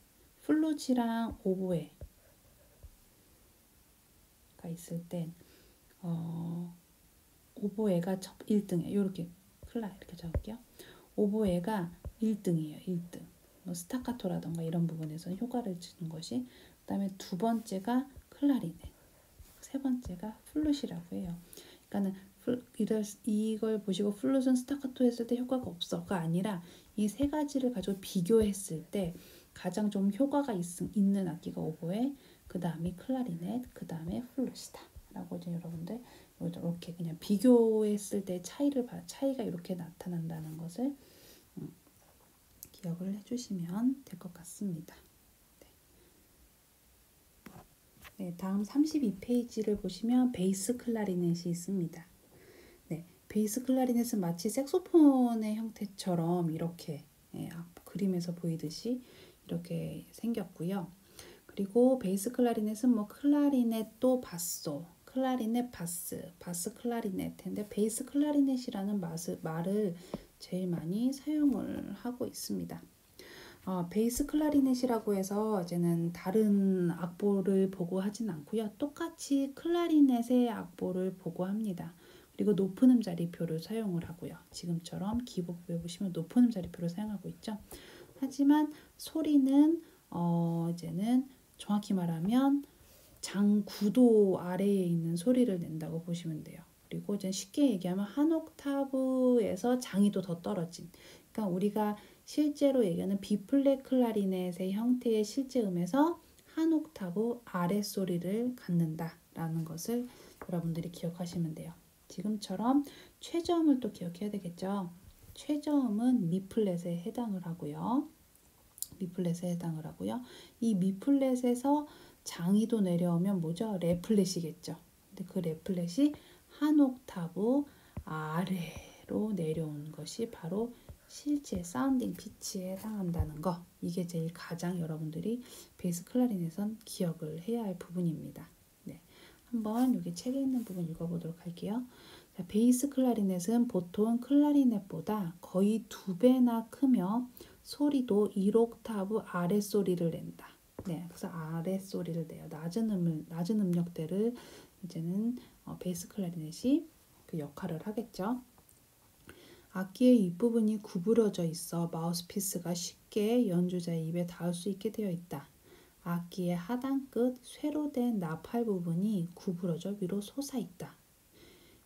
Speaker 1: 플룻이랑 오보에가 있을 땐 오보에가 1등이에요. 이렇게 이렇게 적을게요. 오보에가 1등이에요. 1등. 뭐 스타카토라던가 이런 부분에서 효과를 주는 것이. 그 다음에 두 번째가 클라리넷. 세 번째가 플룻이라고 해요. 그러니까는 이걸 보시고 플룻은 스타카토 했을 때 효과가 없어가 아니라 이 세 가지를 가지고 비교했을 때 가장 좀 효과가 있는 악기가 오보에, 그 다음이 클라리넷, 그 다음에 플룻이다 라고 이제 여러분들 이렇게 그냥 비교했을 때 차이가 이렇게 나타난다는 것을 기억을 해주시면 될 것 같습니다. 네, 다음 32페이지를 보시면 베이스 클라리넷이 있습니다. 네, 베이스 클라리넷은 마치 색소폰의 형태처럼 이렇게 그림에서 보이듯이 이렇게 생겼고요. 그리고 베이스 클라리넷은 뭐 클라리넷도 바소, 클라리넷 바스, 바스 클라리넷인데 베이스 클라리넷이라는 말을 제일 많이 사용을 하고 있습니다. 베이스 클라리넷이라고 해서 이제는 다른 악보를 보고 하진 않고요. 똑같이 클라리넷의 악보를 보고 합니다. 그리고 높은 음자리표를 사용을 하고요. 지금처럼 기복부에 보시면 높은 음자리표를 사용하고 있죠. 하지만 소리는 이제는 정확히 말하면 장 9도 아래에 있는 소리를 낸다고 보시면 돼요. 그리고 이제 쉽게 얘기하면 한 옥타브에서 장이 더 떨어진. 그러니까 우리가 실제로 얘기하는 B플랫 클라리넷의 형태의 실제 음에서 한 옥타브 아래 소리를 갖는다라는 것을 여러분들이 기억하시면 돼요. 지금처럼 최저음을 또 기억해야 되겠죠. 최저음은 미플랫에 해당을 하고요. 미플랫에 해당을 하고요. 이 미플랫에서 장이도 내려오면 뭐죠? 레플랫이겠죠. 근데 그 레플랫이 한 옥타브 아래로 내려온 것이 바로 실제 사운딩 피치에 해당한다는 거. 이게 제일 가장 여러분들이 베이스 클라리넷은 기억을 해야 할 부분입니다. 네, 한번 여기 책에 있는 부분 읽어보도록 할게요. 자, 베이스 클라리넷은 보통 클라리넷보다 거의 2배나 크며 소리도 1옥타브 아래 소리를 낸다. 네, 그래서 아래 소리를 내요. 낮은 음역대를 이제는 베이스 클라리넷이 그 역할을 하겠죠. 악기의 윗부분이 구부러져 있어 마우스피스가 쉽게 연주자의 입에 닿을 수 있게 되어 있다. 악기의 하단 끝 쇠로 된 나팔 부분이 구부러져 위로 솟아 있다.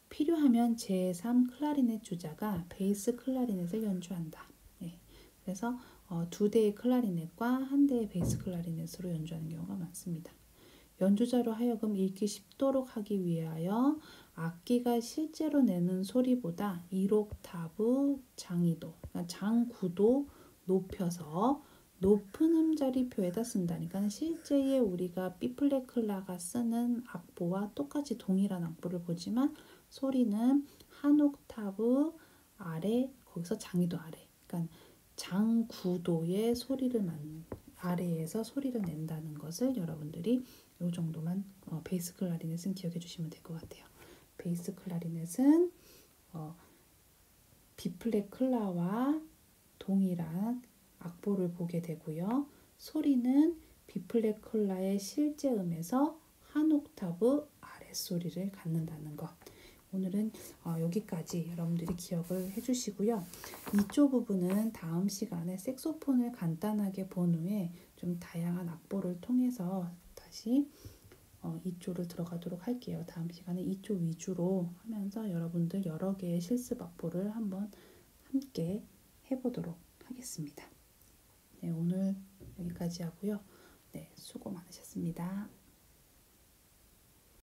Speaker 1: 필요하면 제3 클라리넷 주자가 베이스 클라리넷을 연주한다. 네, 그래서 2대의 클라리넷과 1대의 베이스 클라리넷으로 연주하는 경우가 많습니다. 연주자로 하여금 읽기 쉽도록 하기 위하여 악기가 실제로 내는 소리보다 1옥타브 장이도, 그러니까 장 9도 높여서 높은 음자리표에다 쓴다니까 실제의 우리가 B플랫 클라가 쓰는 악보와 똑같이 동일한 악보를 보지만 소리는 한 옥타브 아래, 거기서 장이도 아래, 그러니까 장 9도의 소리를 아래에서 소리를 낸다는 것을 여러분들이 이 정도만 베이스 클라리넷은 기억해 주시면 될 것 같아요. 베이스 클라리넷은 B플랫 클라와 동일한 악보를 보게 되고요. 소리는 B플랫 클라의 실제 음에서 한 옥타브 아랫소리를 갖는다는 것. 오늘은 여기까지 여러분들이 기억을 해주시고요. 이쪽 부분은 다음 시간에 색소폰을 간단하게 본 후에 좀 다양한 악보를 통해서 다시 이쪽을 들어가도록 할게요. 다음 시간에 이쪽 위주로 하면서 여러분들 여러 개의 실습 악보를 한번 함께 해보도록 하겠습니다. 네, 오늘 여기까지 하고요. 네, 수고 많으셨습니다.